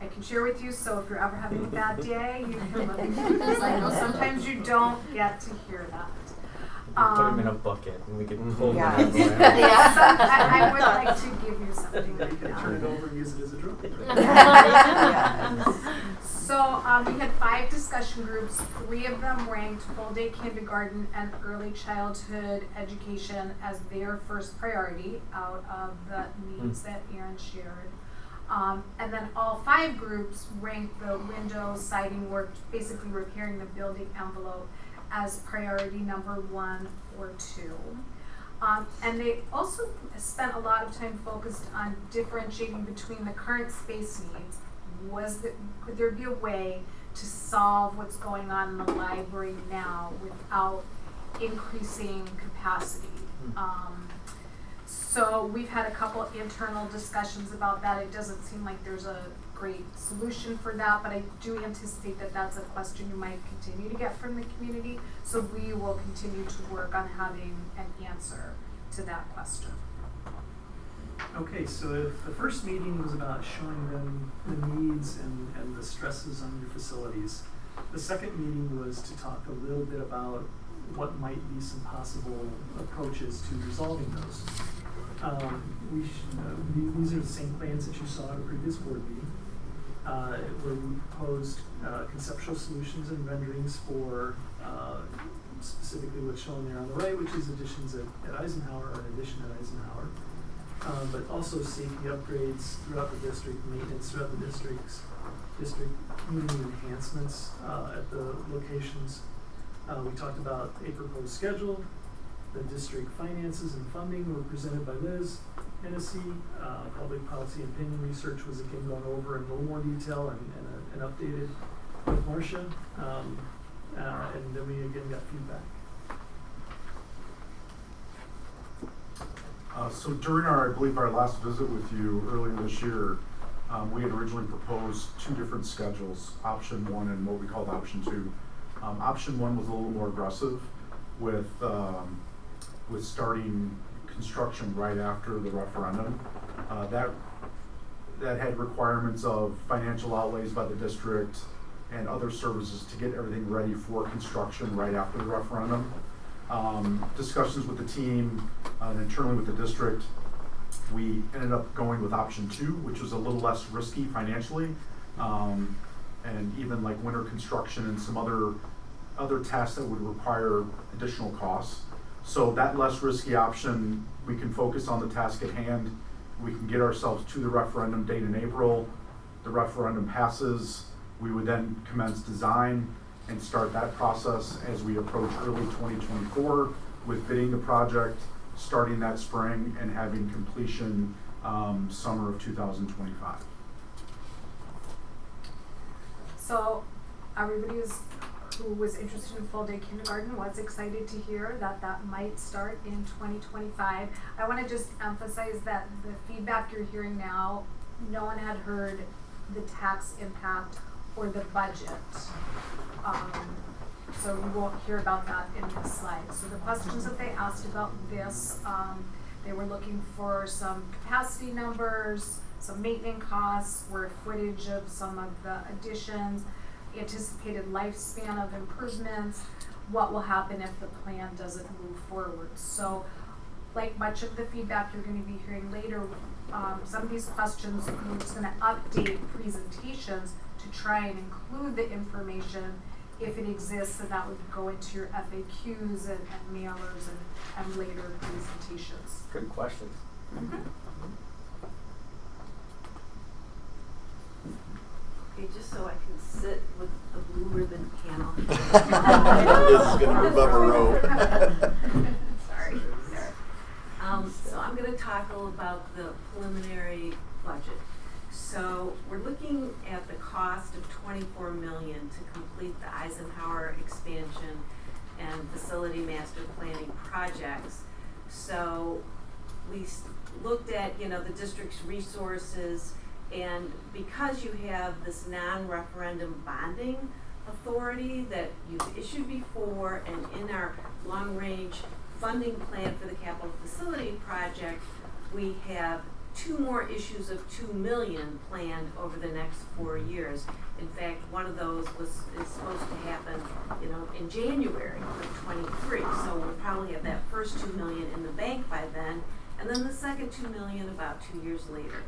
I can share with you, so if you're ever having a bad day, you can look at me, because I know sometimes you don't get to hear that. Put them in a bucket and we can pull them out. I would like to give you something like that. Turn it over and use it as a drill. So we had 5 discussion groups. 3 of them ranked full-day kindergarten and early childhood education as their first priority out of the needs that Aaron shared. And then all 5 groups ranked the windows, siding work, basically repairing the building envelope as priority number 1 or 2. And they also spent a lot of time focused on differentiating between the current space needs. Could there be a way to solve what's going on in the library now without increasing capacity? So we've had a couple internal discussions about that. It doesn't seem like there's a great solution for that, but I do anticipate that that's a question you might continue to get from the community. So we will continue to work on having an answer to that question. Okay, so if the first meeting was about showing them the needs and the stresses on your facilities, the second meeting was to talk a little bit about what might be some possible approaches to resolving those. These are the same plans that you saw at a previous board meeting, where we proposed conceptual solutions and renderings for specifically what's shown there on the right, which is additions at Eisenhower, or an addition at Eisenhower, but also safety upgrades throughout the district, maintenance throughout the district community enhancements at the locations. We talked about a proposed schedule. The district finances and funding were presented by Liz Hennessy. Public policy and opinion research was again gone over in a little more detail and updated with Marcia. and then we again got feedback. So during I believe our last visit with you earlier this year, we had originally proposed two different schedules, option one and what we called option two. Option one was a little more aggressive with starting construction right after the referendum. That had requirements of financial outlays by the district and other services to get everything ready for construction right after the referendum. Discussions with the team and internally with the district, we ended up going with option two, which was a little less risky financially, and even like winter construction and some other tasks that would require additional costs. So that less risky option, we can focus on the task at hand. We can get ourselves to the referendum date in April. The referendum passes. We would then commence design and start that process as we approach early 2024 with bidding the project, starting that spring and having completion summer of 2025. So everybody who was interested in full day kindergarten was excited to hear that that might start in 2025. I want to just emphasize that the feedback you're hearing now, no one had heard the tax impact or the budget. So you won't hear about that in this slide. So the questions that they asked about this, they were looking for some capacity numbers, some maintenance costs, square footage of some of the additions, anticipated lifespan of improvements, what will happen if the plan doesn't move forward. So like much of the feedback you're going to be hearing later, some of these questions we're just going to update presentations to try and include the information if it exists, and that would go into your FAQs and mailers and later presentations. Good questions. Okay, just so I can sit with the blue ribbon panel. This is going to move up a row. Sorry, Sarah. So I'm going to talk a little about the preliminary budget. So we're looking at the cost of $24 million to complete the Eisenhower expansion and facility master planning projects. So we looked at, the district's resources, and because you have this non-referendum bonding authority that you've issued before, and in our long-range funding plan for the capital facility project, we have 2 more issues of $2 million planned over the next 4 years. In fact, one of those is supposed to happen, in January of 23. So we'll probably have that first $2 million in the bank by then, and then the second $2 million about 2 years later.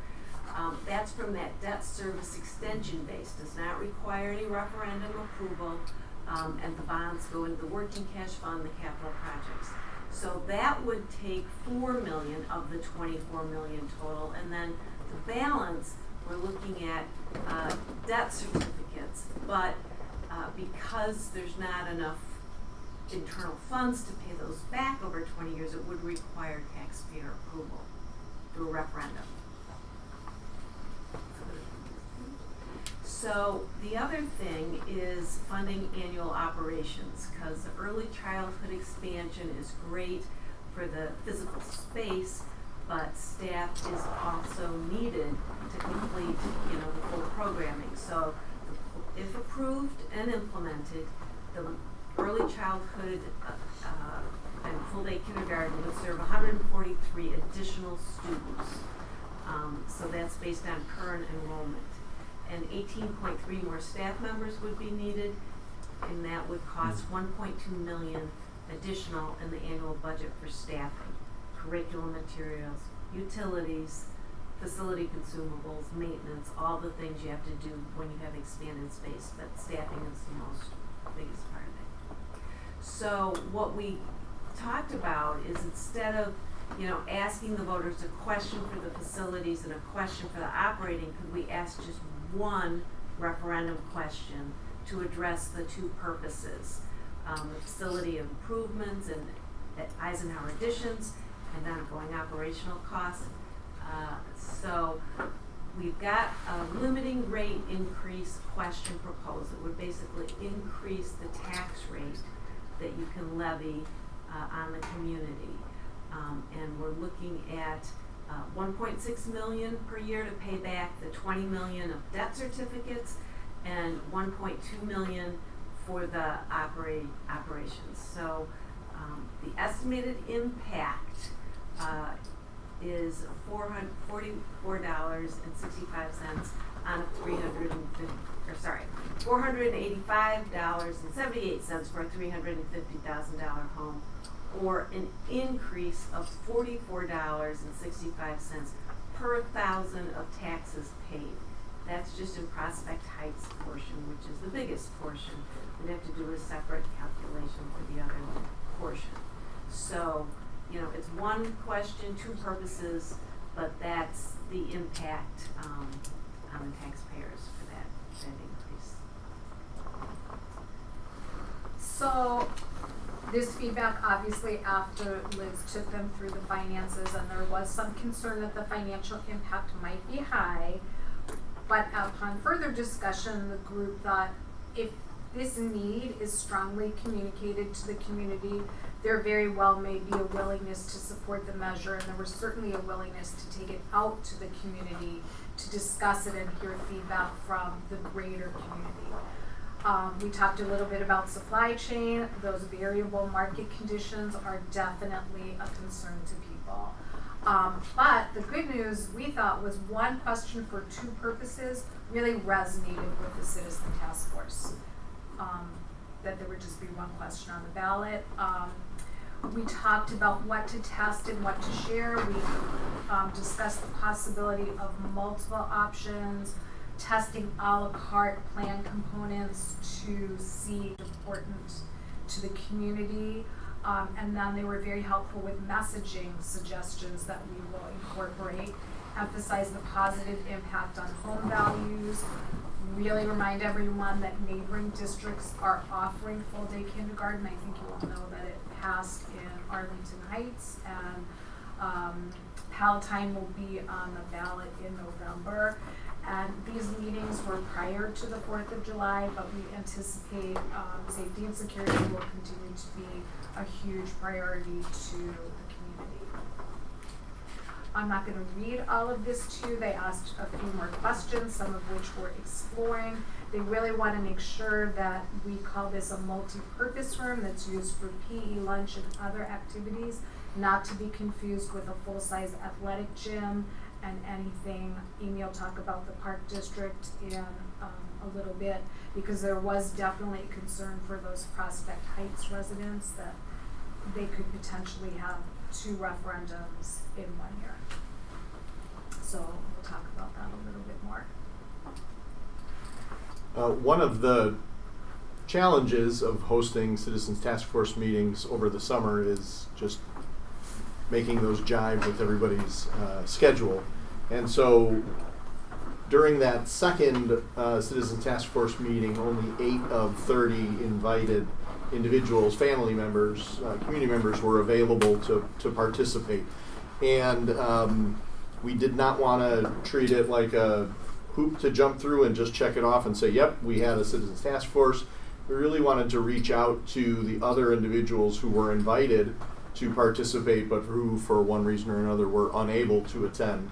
That's from that debt service extension base. Does not require any referendum approval, and the bonds go into the working cash fund, the capital projects. So that would take $4 million of the $24 million total, and then the balance, we're looking at debt certificates, but because there's not enough internal funds to pay those back over 20 years, it would require taxpayer approval through a referendum. So the other thing is funding annual operations, because the early childhood expansion is great for the physical space, but staff is also needed to complete, the full programming. So if approved and implemented, the early childhood and full day kindergarten would serve 143 additional students. So that's based on current enrollment. And 18.3 more staff members would be needed, and that would cost $1.2 million additional in the annual budget for staffing, curriculum materials, utilities, facility consumables, maintenance, all the things you have to do when you have expanded space, but staffing is the biggest part of it. So what we talked about is, instead of asking the voters a question for the facilities and a question for the operating, could we ask just one referendum question to address the 2 purposes, the facility improvements and Eisenhower additions and ongoing operational costs. So we've got a limiting rate increase question proposed. It would basically increase the tax rate that you can levy on the community. And we're looking at 1.6 million per year to pay back the 20 million of debt certificates and 1.2 million for the operations. So the estimated impact is $484.65 on a $485.78 for a $350,000 home, or an increase of $44.65 per thousand of taxes paid. That's just in Prospect Heights portion, which is the biggest portion. We'd have to do a separate calculation for the other portion. So, you know, it's one question, two purposes, but that's the impact on the taxpayers for that increase. So this feedback, obviously, after Liz took them through the finances, and there was some concern that the financial impact might be high. But upon further discussion, the group thought if this need is strongly communicated to the community, there very well may be a willingness to support the measure, and there was certainly a willingness to take it out to the community to discuss it and hear feedback from the greater community. We talked a little bit about supply chain. Those variable market conditions are definitely a concern to people. But the good news, we thought, was one question for two purposes really resonated with the Citizen Task Force. That there would just be one question on the ballot. We talked about what to test and what to share. We discussed the possibility of multiple options, testing a la carte plan components to see important to the community. And then they were very helpful with messaging suggestions that we will incorporate, emphasize the positive impact on home values, really remind everyone that neighboring districts are offering full-day kindergarten. I think you all know that it passed in Arlington Heights, and Palatine will be on the ballot in November. And these meetings were prior to the 4th of July, but we anticipate safety and security will continue to be a huge priority to the community. I'm not going to read all of this to you. They asked a few more questions, some of which we're exploring. They really want to make sure that we call this a multi-purpose room that's used for PE, lunch, and other activities, not to be confused with a full-size athletic gym and anything. Amy will talk about the Park District in a little bit, because there was definitely a concern for those Prospect Heights residents that they could potentially have 2 referendums in 1 year. So we'll talk about that a little bit more. One of the challenges of hosting Citizens Task Force meetings over the summer is just making those jive with everybody's schedule. And so during that second Citizen Task Force meeting, only 8 of 30 invited individuals, family members, community members were available to participate. And we did not want to treat it like a hoop to jump through and just check it off and say, yep, we had a Citizens Task Force. We really wanted to reach out to the other individuals who were invited to participate, but who, for one reason or another, were unable to attend.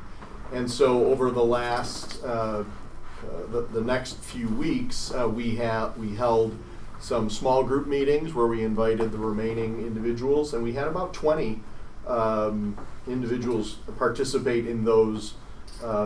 And so over the last, the next few weeks, we held some small group meetings where we invited the remaining individuals, and we had about 20 individuals participate in those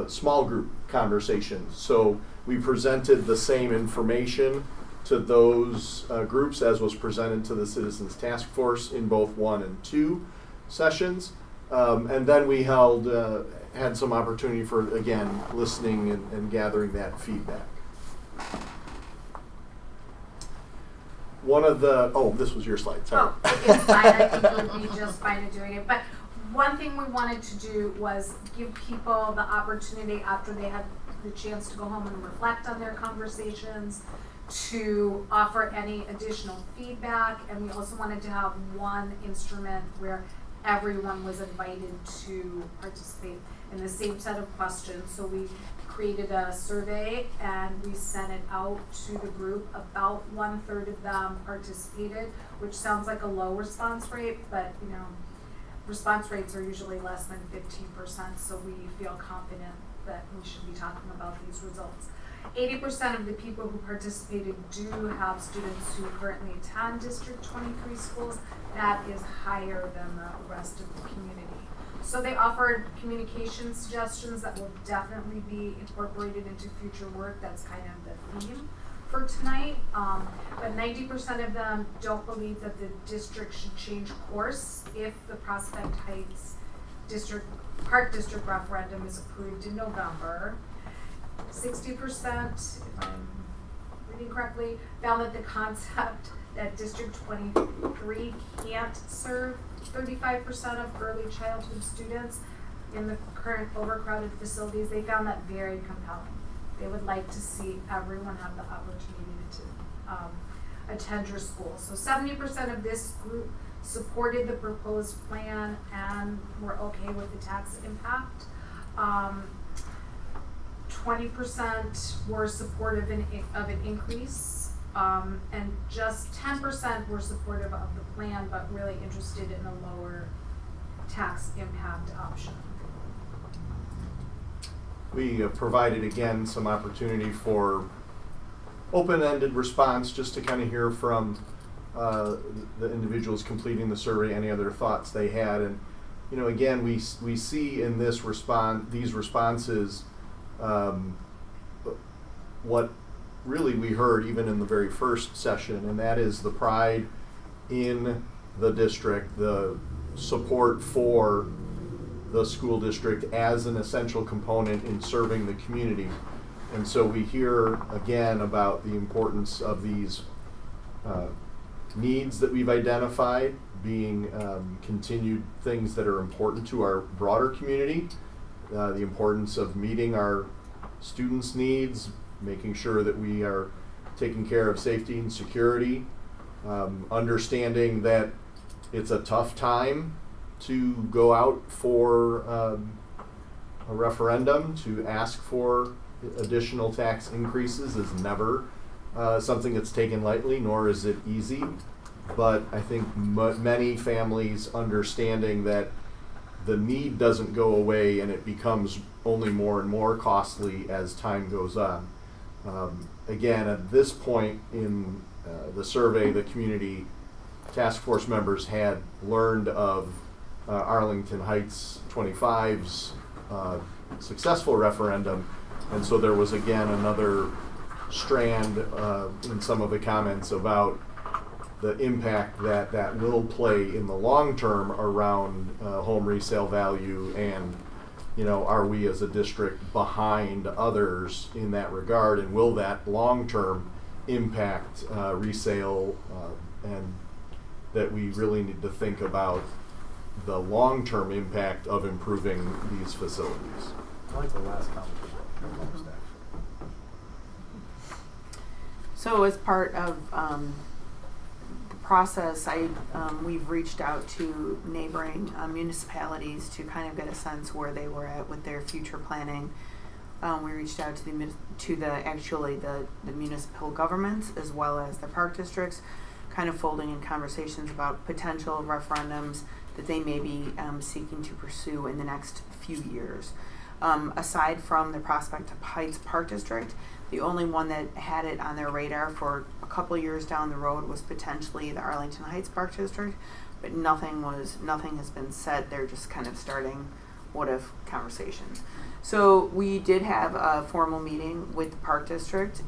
small group conversations. So we presented the same information to those groups as was presented to the Citizens Task Force in both 1 and 2 sessions. And then we had some opportunity for, again, listening and gathering that feedback. One of the, this was your slide, sorry. Oh, it's fine. I think it would be just fine at doing it. But one thing we wanted to do was give people the opportunity, after they had the chance to go home and reflect on their conversations, to offer any additional feedback. And we also wanted to have one instrument where everyone was invited to participate in the same set of questions, so we created a survey and we sent it out to the group. About 1/3 of them participated, which sounds like a low response rate, but you know, response rates are usually less than 15%, so we feel confident that we should be talking about these results. 80% of the people who participated do have students who currently attend District 23 schools. That is higher than the rest of the community. So they offered communication suggestions that will definitely be incorporated into future work. That's kind of the theme for tonight. But 90% of them don't believe that the district should change course if the Prospect Heights Park District referendum is approved in November. 60%, if I'm reading correctly, found that the concept that District 23 can't serve 35% of early childhood students in the current overcrowded facilities, they found that very compelling. They would like to see everyone have the opportunity to attend your school. So 70% of this group supported the proposed plan and were okay with the tax impact. 20% were supportive of an increase, and just 10% were supportive of the plan, but really interested in a lower tax impact option. We provided again some opportunity for open-ended response, just to kind of hear from the individuals completing the survey any other thoughts they had. And you know, again, we see in this these responses what really we heard even in the very first session, and that is the pride in the district, the support for the school district as an essential component in serving the community. And so we hear again about the importance of these needs that we've identified being continued things that are important to our broader community, the importance of meeting our students' needs, making sure that we are taking care of safety and security, understanding that it's a tough time to go out for a referendum, to ask for additional tax increases is never something that's taken lightly, nor is it easy. But I think many families understanding that the need doesn't go away and it becomes only more and more costly as time goes on. Again, at this point in the survey, the community task force members had learned of Arlington Heights 25's successful referendum, and so there was again another strand in some of the comments about the impact that that will play in the long term around home resale value, and you know, are we as a district behind others in that regard, and will that long term impact resale, and that we really need to think about the long term impact of improving these facilities. I like the last comment. So as part of the process, we've reached out to neighboring municipalities to kind of get a sense where they were at with their future planning. We reached out to the municipal governments as well as the park districts, kind of folding in conversations about potential referendums that they may be seeking to pursue in the next few years. Aside from the Prospect Heights Park District, the only one that had it on their radar for a couple of years down the road was potentially the Arlington Heights Park District, but nothing has been said. They're just kind of starting what if conversations. So we did have a formal meeting with the Park District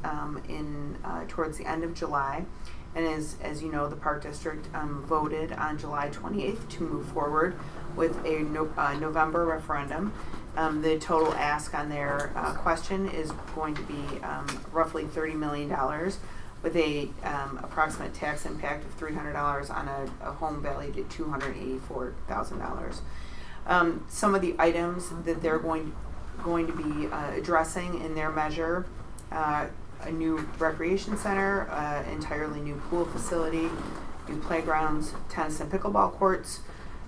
towards the end of July. And as you know, the Park District voted on July 28th to move forward with a November referendum. The total ask on their question is going to be roughly $30 million with a approximate tax impact of $300 on a home valued at $284,000. Some of the items that they're going to be addressing in their measure: a new recreation center, entirely new pool facility, new playgrounds, tennis and pickleball courts,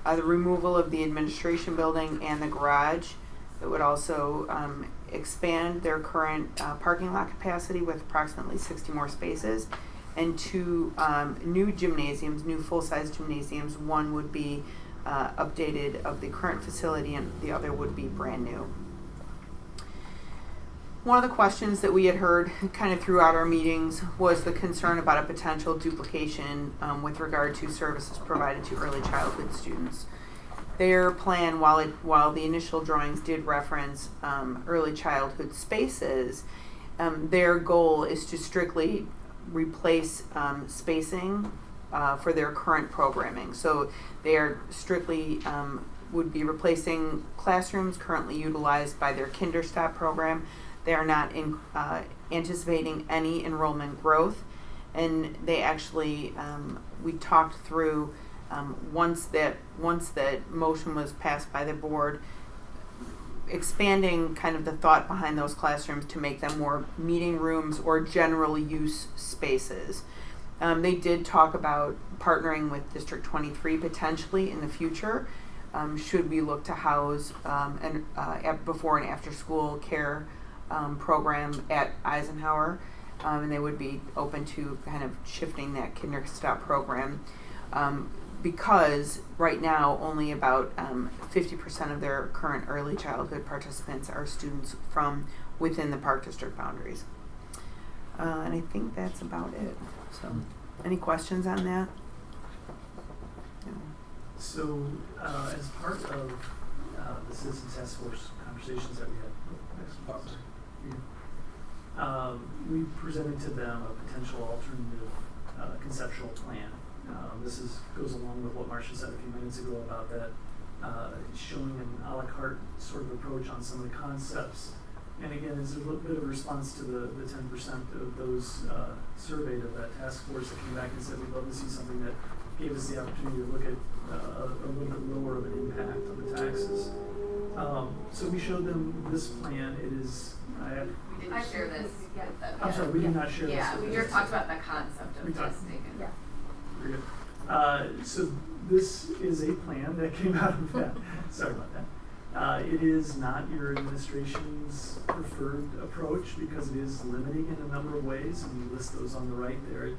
the removal of the administration building and the garage, It would also expand their current parking lot capacity with approximately 60 more spaces, and 2 new gymnasiums, new full-size gymnasiums. One would be updated of the current facility, and the other would be brand new. One of the questions that we had heard kind of throughout our meetings was the concern about a potential duplication with regard to services provided to early childhood students. Their plan, while the initial drawings did reference early childhood spaces, their goal is to strictly replace spacing for their current programming. So they are strictly would be replacing classrooms currently utilized by their Kinderstop program. They are not anticipating any enrollment growth, and they actually we talked through once that motion was passed by the board, expanding kind of the thought behind those classrooms to make them more meeting rooms or general use spaces. They did talk about partnering with District 23 potentially in the future, should we look to house before and after school care program at Eisenhower, and they would be open to kind of shifting that Kinderstop program, because right now only about 50% of their current early childhood participants are students from within the Park District boundaries. And I think that's about it. So, any questions on that? No. So, as part of the Citizen Task Force conversations that we had, we presented to them a potential alternative conceptual plan. This goes along with what Marcia said a few minutes ago about that, showing an a la carte sort of approach on some of the concepts. And again, it's a little bit of a response to the 10% of those surveyed of that task force that came back and said we'd love to see something that gave us the opportunity to look at a little bit lower of an impact on the taxes. So we showed them this plan. It is. We didn't share this with them. I'm sorry, we did not share this. Yeah, we with just them. talked about the concept of testing. Yeah. Very good. So this is a plan that came out of that. Sorry about that. It is not your administration's preferred approach because it is limiting in a number of ways, and you list those on the right there. It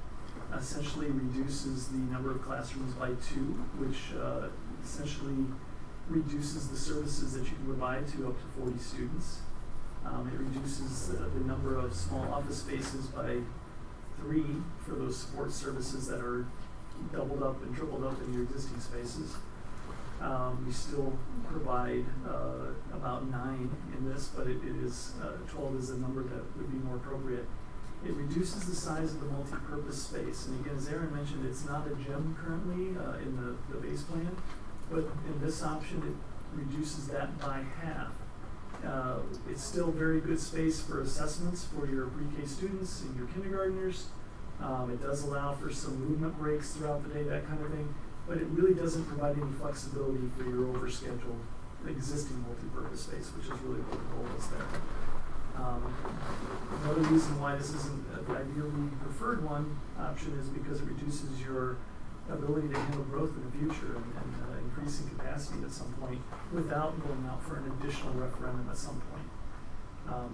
essentially reduces the number of classrooms by 2, which essentially reduces the services that you can provide to up to 40 students. It reduces the number of small office spaces by 3 for those support services that are doubled up and tripled up in your existing spaces. We still provide about 9 in this, but it is 12 is the number that would be more appropriate. It reduces the size of the multi-purpose space, and again, as Aaron mentioned, it's not a gym currently in the base plan, but in this option, it reduces that by half. It's still very good space for assessments for your pre-K students and your kindergartners. It does allow for some movement breaks throughout the day, that kind of thing, but it really doesn't provide any flexibility for your overscheduled existing multi-purpose space, which is really what the goal is there. Another reason why this isn't the ideally preferred one option is because it reduces your ability to handle growth in the future and increasing capacity at some point without going out for an additional referendum at some point.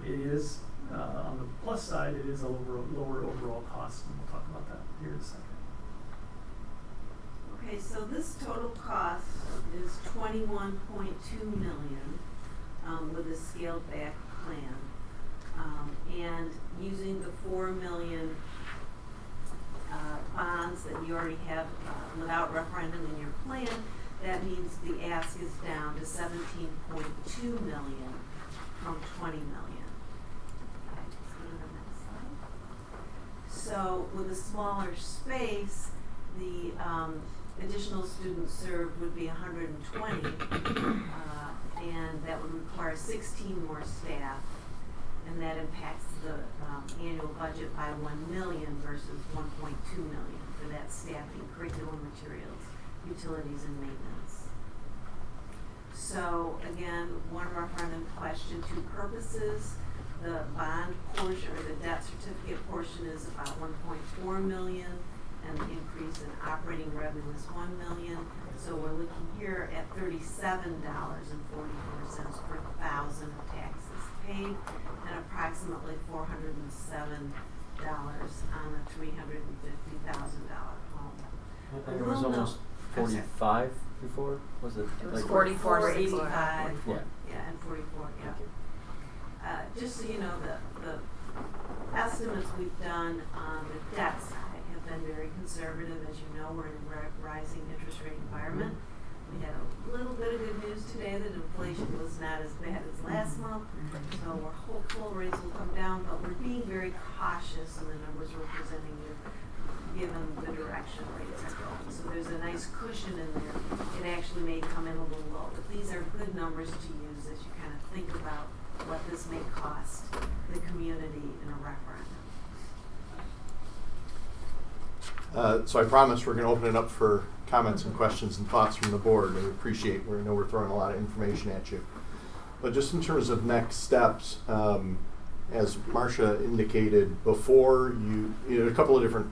It is, on the plus side, it is a lower overall cost, and we'll talk about that here in a second. Okay, so this total cost is $21.2 million with a scaled back plan. And using the $4 million bonds that you already have without referendum in your plan, that means the ask is down to $17.2 million from $20 million. Okay, let's go to the next slide. So with a smaller space, the additional students served would be 120, and that would require 16 more staff, and that impacts the annual budget by $1 million versus $1.2 million for that staffing, curriculum materials, utilities, and maintenance. So again, one referendum question, 2 purposes. The bond portion or the debt certificate portion is about $1.4 million, and the increase in operating revenue is $1 million. So we're looking here at $37.44 per thousand of taxes paid, and approximately $407 on a $350,000 home. I think it was almost 45 before, was it? It was like 44.85. Yeah. Yeah, and 44, yeah. Just so you know, the estimates we've done on the debt side have been very conservative. As you know, we're in a rising interest rate environment. We had a little bit of good news today that inflation was not as bad as last month, so we're hopeful rates will come down, but we're being very cautious in the numbers we're presenting you, given the direction rates are going. So there's a nice cushion in there. It actually may come in a little low, but these are good numbers to use as you kind of think about what this may cost the community in a referendum. So I promise we're going to open it up for comments and questions and thoughts from the board. I appreciate, we know we're throwing a lot of information at you. But just in terms of next steps, as Marcia indicated before, you know, a couple of different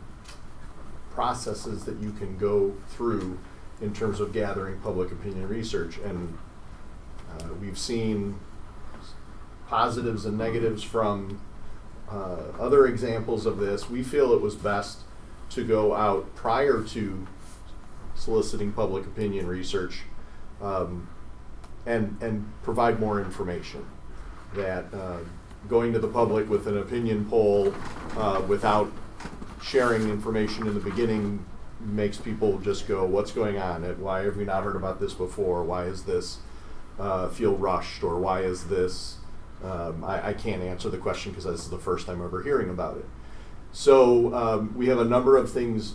processes that you can go through in terms of gathering public opinion research. And we've seen positives and negatives from other examples of this. We feel it was best to go out prior to soliciting public opinion research and provide more information. That going to the public with an opinion poll without sharing information in the beginning makes people just go, what's going on? Why have we not heard about this before? Why is this feel rushed? Or why is this, I can't answer the question because this is the first time ever hearing about it. So we have a number of things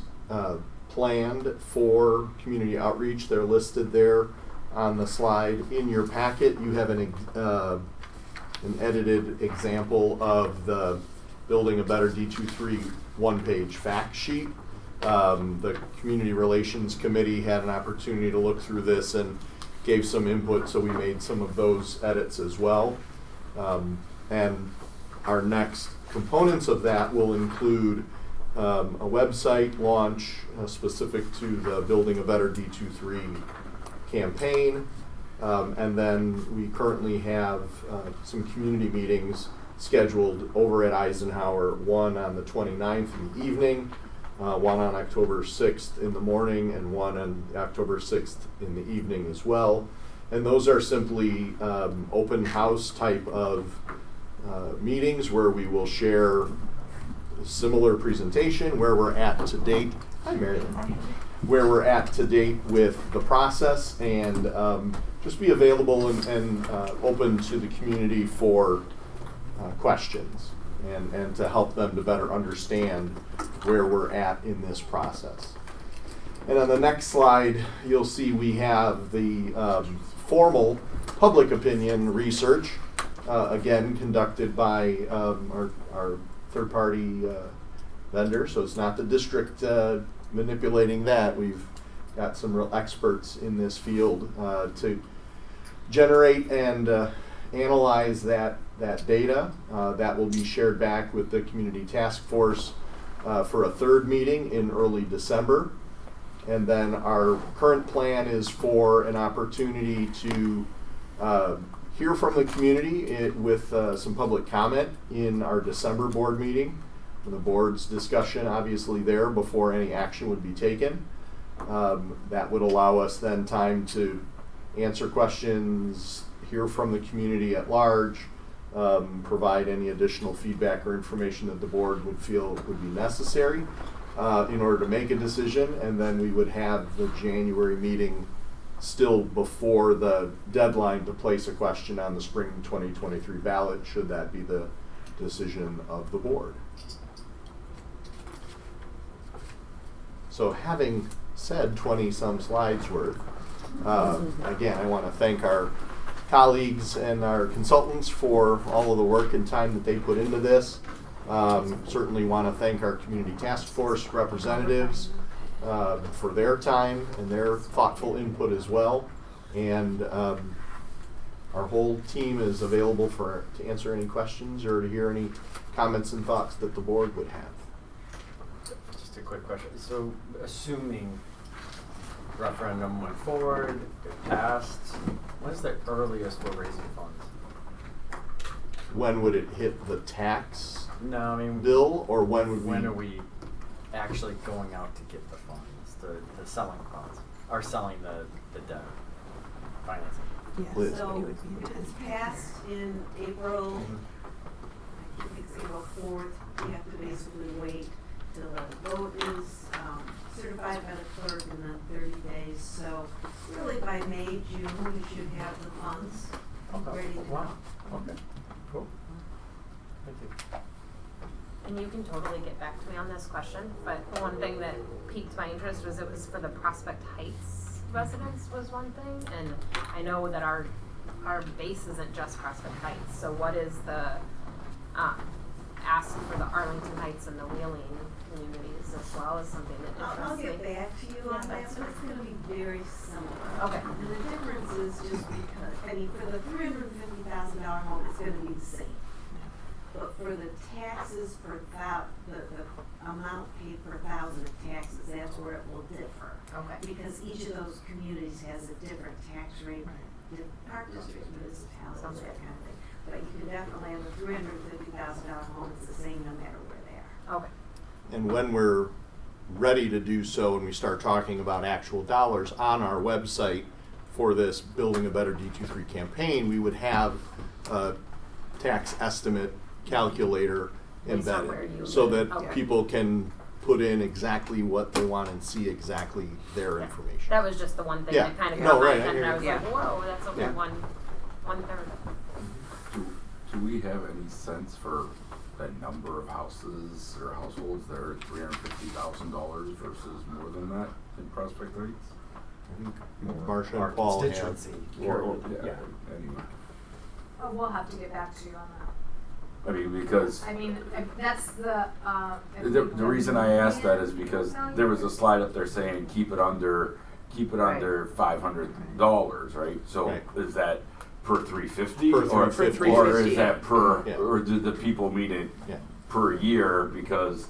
planned for community outreach. They're listed there on the slide. In your packet, you have an edited example of the Building a Better D23 one-page fact sheet. The Community Relations Committee had an opportunity to look through this and gave some input, so we made some of those edits as well. And our next components of that will include a website launch specific to the Building a Better D23 campaign. And then we currently have some community meetings scheduled over at Eisenhower, one on the 29th in the evening, one on October 6th in the morning, and one on October 6th in the evening as well. And those are simply open house type of meetings where we will share a similar presentation, where we're at to date. Hi, Marilyn. Where we're at to date with the process, and just be available and open to the community for questions and to help them to better understand where we're at in this process. And on the next slide, you'll see we have the formal public opinion research, again conducted by our third-party vendor, so it's not the district manipulating that. We've got some real experts in this field to generate and analyze that data. That will be shared back with the community task force for a third meeting in early December. And then our current plan is for an opportunity to hear from the community with some public comment in our December board meeting. The board's discussion obviously there before any action would be taken. That would allow us then time to answer questions, hear from the community at large, provide any additional feedback or information that the board would feel would be necessary in order to make a decision, and then we would have the January meeting still before the deadline to place a question on the spring 2023 ballot, should that be the decision of the board. So having said 20-some slides worth, again, I want to thank our colleagues and our consultants for all of the work and time that they put into this. Certainly want to thank our community task force representatives for their time and their thoughtful input as well. And our whole team is available to answer any questions or to hear any comments and thoughts that the board would have. Just a quick question. So, assuming referendum went forward, it passed, when's the earliest we're raising funds? When would it hit the tax No, I mean, bill, or when would when are we actually going out to get the funds, the selling funds, or selling the debt financing? Liz. So it was passed in April, I think it's April 4th. You have to basically wait till the vote is certified by the clerk in the 30 days. So really by May, June, we should have the funds ready to go. Wow. Okay. Cool. Thank you. And you can totally get back to me on this question, but one thing that piqued my interest was it was for the Prospect Heights residents was one thing, and I know that our base isn't just Prospect Heights, so what is the ask for the Arlington Heights and the Wheeling communities as well as something that I'll interests me? get back to you on that, but it's going to be very similar. Okay. And the difference is just because, I mean, for the $350,000 home, it's going to be the same. But for the taxes per the amount paid per thousand of taxes, that's where it will differ. Okay. Because each of those communities has a different tax rate, different park districts, municipalities, that kind of thing. But you can definitely have a $350,000 home, it's the same no matter where they are. Okay. And when we're ready to do so and we start talking about actual dollars on our website for this Building a Better D23 campaign, we would have a tax estimate calculator Based on where embedded you so live. that Okay. people can put in exactly what they want and see exactly their information. That was just the one thing Yeah. that kind of No, caught my right, I attention. hear I you. was Yeah. like, whoa, that's only Yeah. one third. Do we have any sense for the number of houses or households that are $350,000 versus more than that in Prospect Heights? Marcia Our and Paul have. constituency. Yeah. Anyway, We'll have to get back to you on that. I mean, because I mean, that's the, the reason I asked that is because there was a slide up there saying keep it under $500, right? So Right. is that per 350 Per or 350. or is that per Yeah. or do the people meet it Yeah. per year because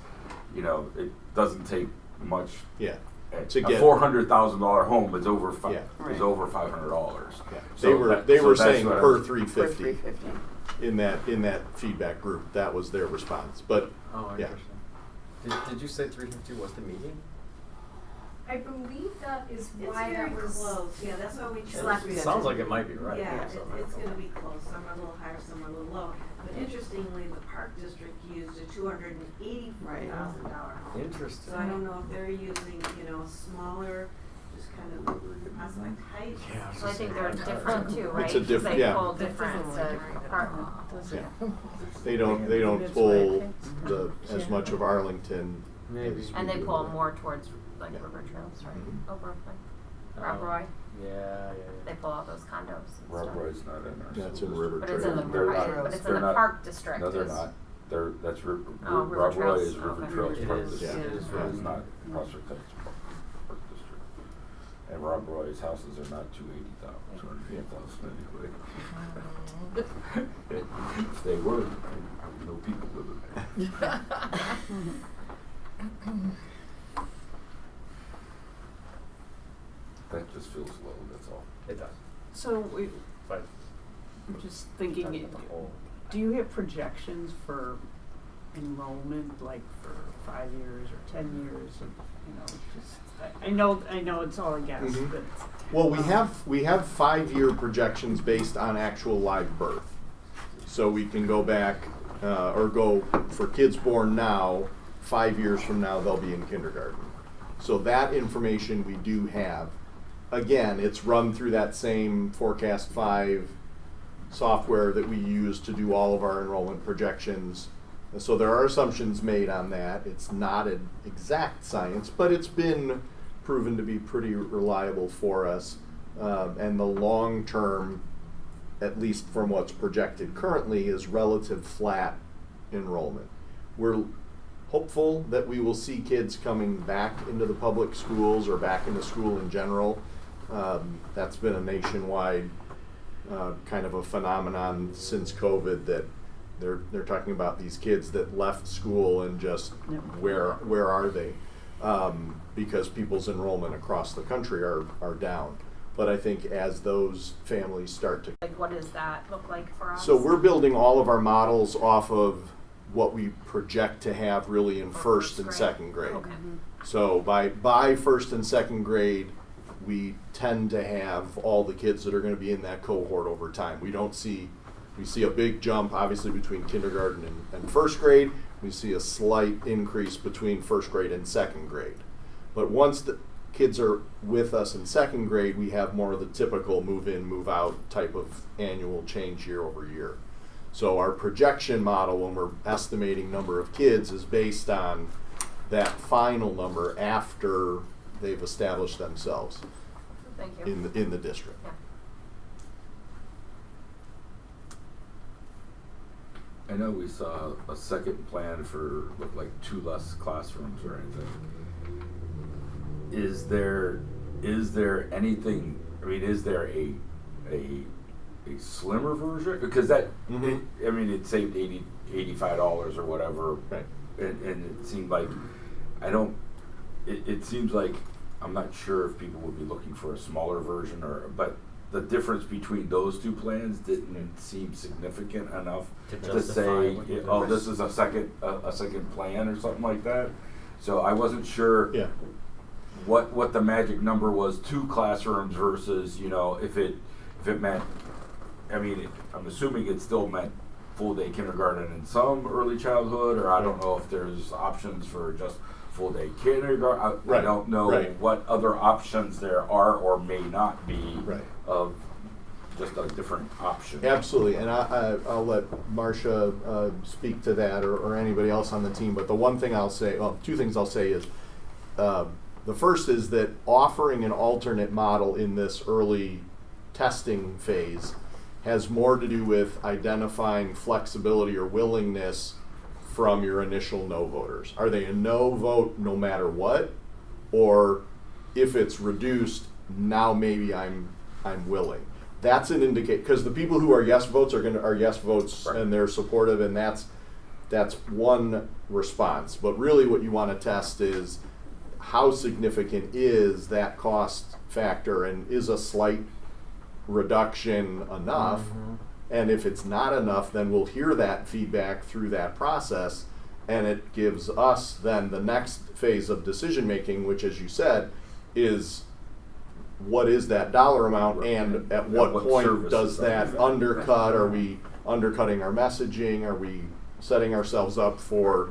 it doesn't take much. Yeah. A To get- $400,000 home is over Yeah. is over $500. Yeah. So They were that- they so were that's saying what I per was- 350 in that feedback group. That was their response. But Oh, yeah. interesting. Did you say 350 was the median? I believe that is It's why very that was close, yeah, that's why we chose. selected. Sounds like it might be right. Yeah, so it's gonna be close, some are a little higher, some are a little lower. But interestingly, the park district used a $284,000 home. Interesting. So I don't know if they're using, smaller, just kind of Prospect Heights. Yeah. So I think they're different too, right? It's a different- They yeah. pull different apartment. They don't pull as much of Arlington. Maybe. as And we they do. pull more towards like Yeah. river trails, right? Mhm. Over like Rob Roy. Yeah. They pull all those condos and Rob stuff. Roy's not in our Yeah, it's school in River But Trail. it's in the They're right, not- but it's in they're the not- park district. No, they're is- not. That's River Rob Roy Trails? is River Okay. Trails It Park is, District. it is It's right. not Prospect Heights Park District. And Rob Roy's houses are not 280,000 anyway. If they were, no people living there. That just feels low, that's all. It does. So But I'm just thinking, the whole. do you have projections for enrollment, like for 5 years or 10 years? I know it's all a guess, Mhm. but Well, we have 5-year projections based on actual live birth. So we can go back or go for kids born now, 5 years from now they'll be in kindergarten. So that information we do have. Again, it's run through that same Forecast 5 software that we use to do all of our enrollment projections. So there are assumptions made on that. It's not an exact science, but it's been proven to be pretty reliable for us. And the long term, at least from what's projected currently, is relative flat enrollment. We're hopeful that we will see kids coming back into the public schools or back into school in general. That's been a nationwide kind of a phenomenon since COVID, that they're talking about these kids that left school and just where are they? because people's enrollment across the country are down. But I think as those families start to... Like, what does that look like for us? So we're building all of our models off of what we project to have really in first and second grade. Okay. So by first and second grade, we tend to have all the kids that are going to be in that cohort over time. We see a big jump, obviously, between kindergarten and first grade. We see a slight increase between first grade and second grade. But once the kids are with us in second grade, we have more of the typical move in, move out type of annual change year over year. So our projection model, when we're estimating number of kids, is based on that final number after they've established themselves. Thank you. In the district. Yeah. I know we saw a second plan for, looked like 2 less classrooms or anything. Is there anything, I mean, is there a slimmer version? Because that, it saved $85 or whatever. Right. And it seemed like, it seems like, I'm not sure if people would be looking for a smaller version but the difference between those 2 plans didn't seem significant enough to say, oh, this is a second plan or something like that. So I wasn't sure what the magic number was, 2 classrooms versus, if it meant, I'm assuming it still meant full day kindergarten and some early childhood, or I don't know if there's options for just full day kindergarten. I don't know what other options there are or may not be of just a different option. Absolutely, and I'll let Marcia speak to that or anybody else on the team, but the one thing I'll say, well, 2 things I'll say is, the first is that offering an alternate model in this early testing phase has more to do with identifying flexibility or willingness from your initial no voters. Are they a no vote no matter what? Or if it's reduced, now maybe I'm willing. That's an indicator, because the people who are yes votes are yes votes and they're supportive, and that's one response. But really what you want to test is how significant is that cost factor, and is a slight reduction enough? And if it's not enough, then we'll hear that feedback through that process, and it gives us then the next phase of decision making, which, as you said, is what is that dollar amount, and at what point does that undercut? Are we undercutting our messaging? Are we setting ourselves up for,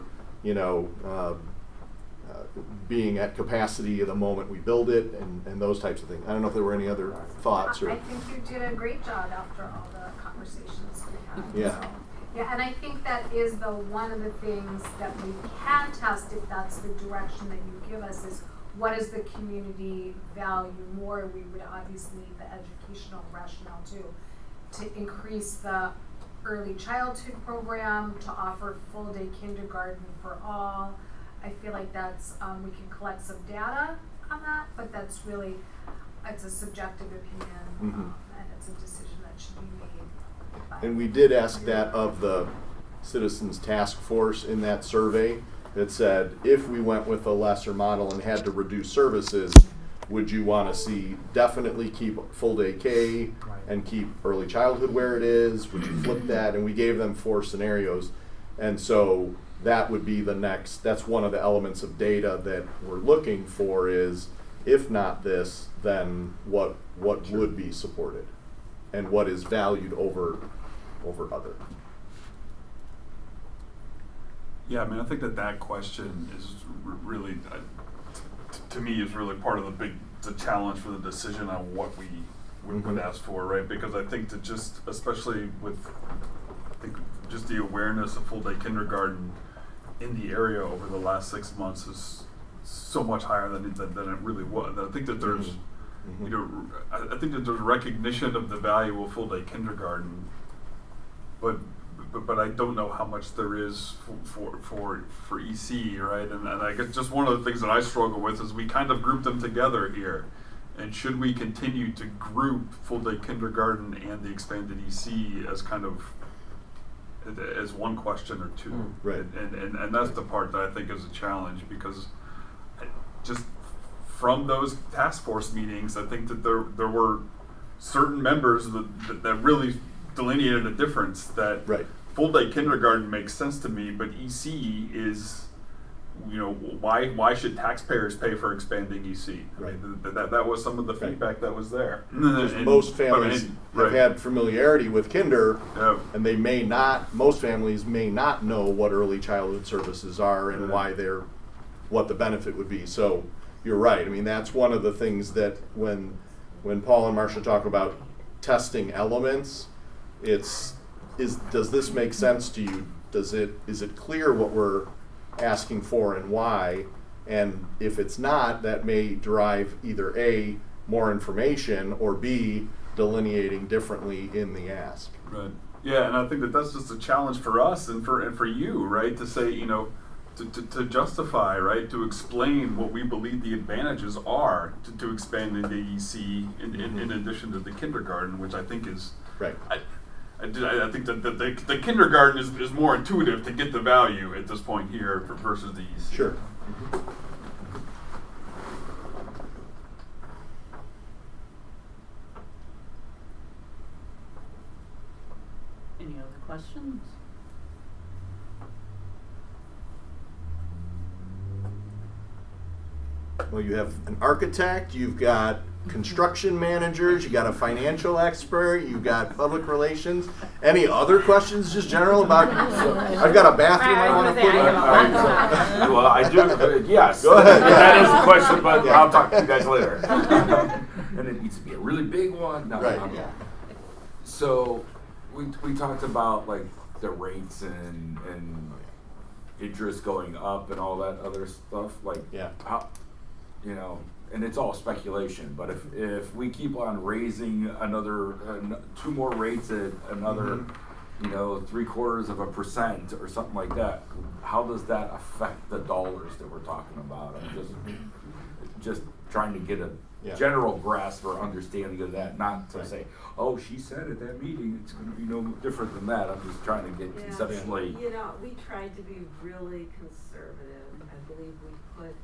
being at capacity the moment we build it, and those types of things. I don't know if there were any other thoughts. I think you did a great job after all the conversations we had. Yeah. So, yeah, and I think that is one of the things that we can test, if that's the direction that you give us, is what is the community value more? We would obviously need the educational rationale too, to increase the early childhood program, to offer full day kindergarten for all. I feel like that's, we can collect some data on that, but that's really, it's a subjective opinion, and it's a decision that should be made. And we did ask that of the Citizens Task Force in that survey that said, if we went with a lesser model and had to reduce services, would you want to see definitely keep full day K and keep early childhood where it is? Would you flip that? And we gave them 4 scenarios. And so that would be the next, that's one of the elements of data that we're looking for, is if not this, then what would be supported and what is valued over other. Yeah, I think that question is really, to me, is really part of the challenge for the decision on what we would ask for, right? Because I think that especially with, just the awareness of full day kindergarten in the area over the last 6 months is so much higher than it really was. I think that there's, I think that there's recognition of the value of full day kindergarten, but I don't know how much there is for EC, right? And I guess just one of the things that I struggle with is we kind of group them together here. And should we continue to group full day kindergarten and the expanded EC as kind of as one question or 2? Right. And that's the part that I think is a challenge, because just from those task force meetings, I think that there were certain members that really delineated a difference. That Right. full day kindergarten makes sense to me, but EC is, why should taxpayers pay for expanding EC? Right. I mean, that was some of the feedback that was there. Because most families have had familiarity with kinder, and most families may not know what early childhood services are and what the benefit would be. So you're right. I mean, that's one of the things that when Paul and Marcia talk about testing elements, does this make sense to you? Is it clear what we're asking for and why? And if it's not, that may drive either A, more information, or B, delineating differently in the ask. Right. Yeah, and I think that's just a challenge for us and for you, right? To say, to justify, right? To explain what we believe the advantages are to expand into EC in addition to the kindergarten, which I think is right. I think that the kindergarten is more intuitive to get the value at this point here versus the EC. Sure. Any other questions? Well, you have an architect, you've got construction managers, you got a financial expert, you've got public relations. Any other questions, just general about? I've got a bathroom I want to put in. Well, I do. Yes. Go ahead. That is a question, but I'll talk to you guys later. And it needs to be a really big one. No, right. So we talked about like the rates and interest going up and all that other stuff. Like how, and it's all speculation, but if we keep on raising another 2 more rates at another 0.75% or something like that, how does that affect the dollars that we're talking about? I'm just trying to get a general grasp or understanding of that, not to say, oh, she said at that meeting it's going to be no different than that. I'm just trying to get conceptually. We tried to be really conservative. I believe we put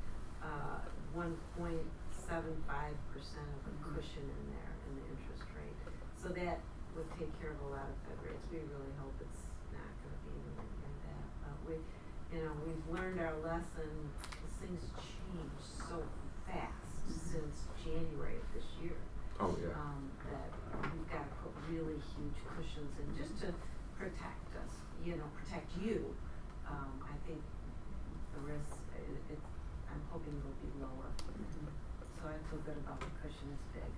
1.75% of a cushion in there in the interest rate. So that would take care of a lot of Fed rates. We really hope it's not going to be anywhere near that. But we've learned our lesson because things change so fast since January of this year. Oh yeah. That we've got to put really huge cushions in just to protect us, protect you. I think the risk, I'm hoping will be lower. So I feel good about the cushion is big.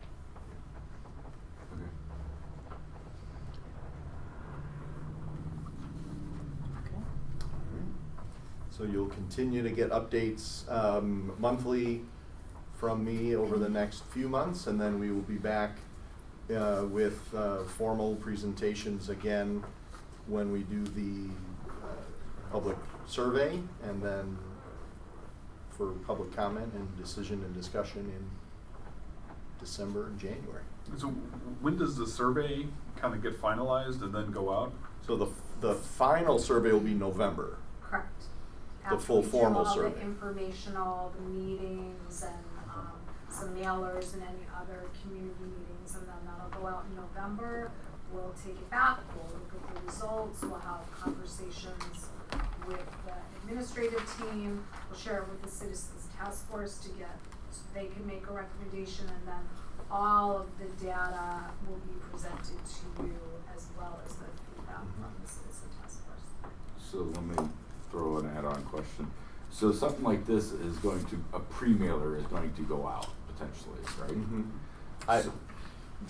So you'll continue to get updates monthly from me over the next few months, and then we will be back with formal presentations again when we do the public survey, and then for public comment and decision and discussion in December and January. So when does the survey kind of get finalized and then go out? So the final survey will be November. Correct. The full formal all survey. The informational, the meetings, and some mailers and any other community meetings, and then that'll go out in November. We'll take it back, we'll look at the results, we'll have conversations with the administrative team, we'll share it with the Citizens Task Force so they can make a recommendation, and then all of the data will be presented to you as well as the feedback from the Citizen Task Force. So let me throw an add-on question. So something like this is a pre-mailer is going to go out potentially, right?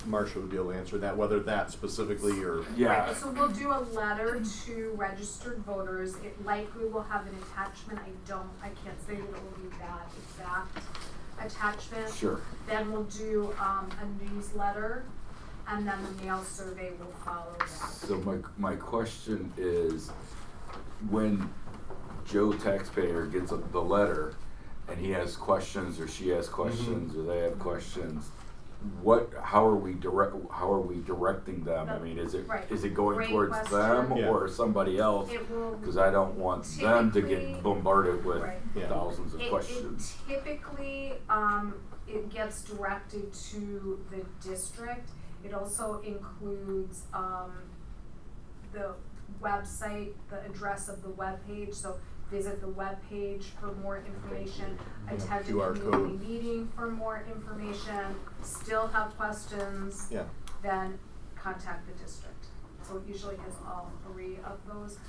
Marcia would be able to answer that, whether that specifically or... Yeah. Right, so we'll do a letter to registered voters. It likely will have an attachment. I can't say that it will be that exact attachment. Sure. Then we'll do a newsletter, and then the mail survey will follow that. So my question is, when Joe taxpayer gets the letter and he has questions or she has questions or they have questions, how are we directing them? I mean, is it Right. going Great towards question. them Yeah. or somebody else? It will Because I don't want them to typically- get bombarded with Right. Yeah. thousands of It questions. typically, it gets directed to the district. It also includes, the website, the address of the webpage, so visit the webpage for more information, attend a QR community code. meeting for more information, still have questions, Yeah. then contact the district. So it usually has all three of those.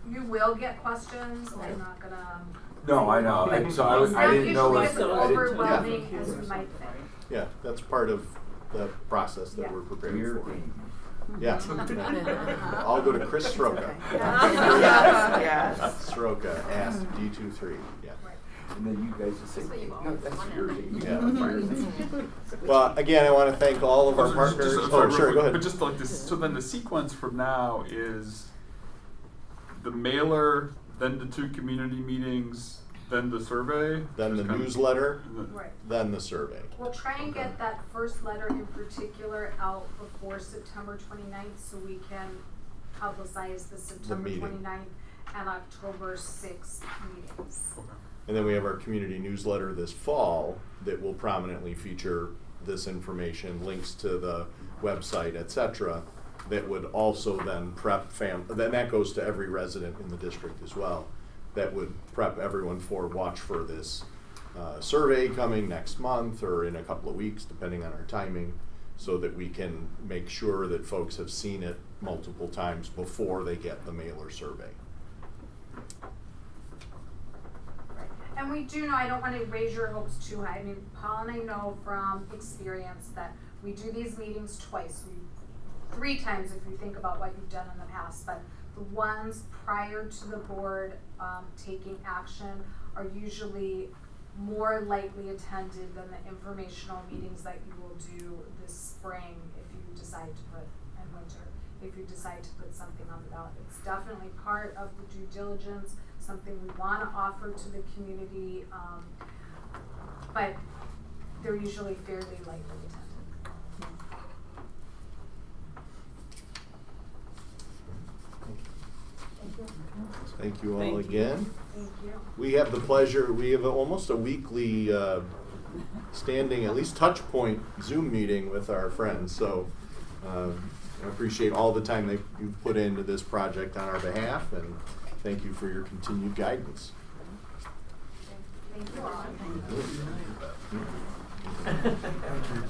You will get questions, I'm not gonna. No, I know. And so I didn't know It's like not I usually didn't. as overwhelming as you might think. Yeah, that's part of the process that Yeah. we're preparing Weird for. thing. Yeah. I'll go to Chris Sroka. Yes. Sroka, ask D23. Yeah. And then you guys just say, That's what you no, always that's wanted. your thing. Yeah. Well, again, I want to thank all of our partners. Oh, sure, go ahead. But just like this, so then the sequence from now is the mailer, then the 2 community meetings, then the survey? Then the Just kind of- newsletter, Right. then the survey. We'll try and get that first letter in particular out before September 29th so we can publicize the September meeting. 29th and October 6th meetings. And then we have our community newsletter this fall that will prominently feature this information, links to the website, etc. That would also then prep then that goes to every resident in the district as well. That would prep everyone for watch for this survey coming next month or in a couple of weeks, depending on our timing, so that we can make sure that folks have seen it multiple times before they get the mailer survey. And we do know, I don't want to raise your hopes too high. I mean, Paul and I know from experience that we do these meetings twice. 3 times if you think about what you've done in the past, but the ones prior to the board taking action are usually more lightly attended than the informational meetings that you will do this spring if you decide to put, and winter, if you decide to put something on the ballot. It's definitely part of the due diligence, something we want to offer to the community, but they're usually fairly lightly attended. Thank you all Thank you. again. Thank you. We have the pleasure, we have almost a weekly standing, at least touch point Zoom meeting with our friends. So I appreciate all the time that you've put into this project on our behalf, and thank you for your continued guidance. Thank you all. Thank you.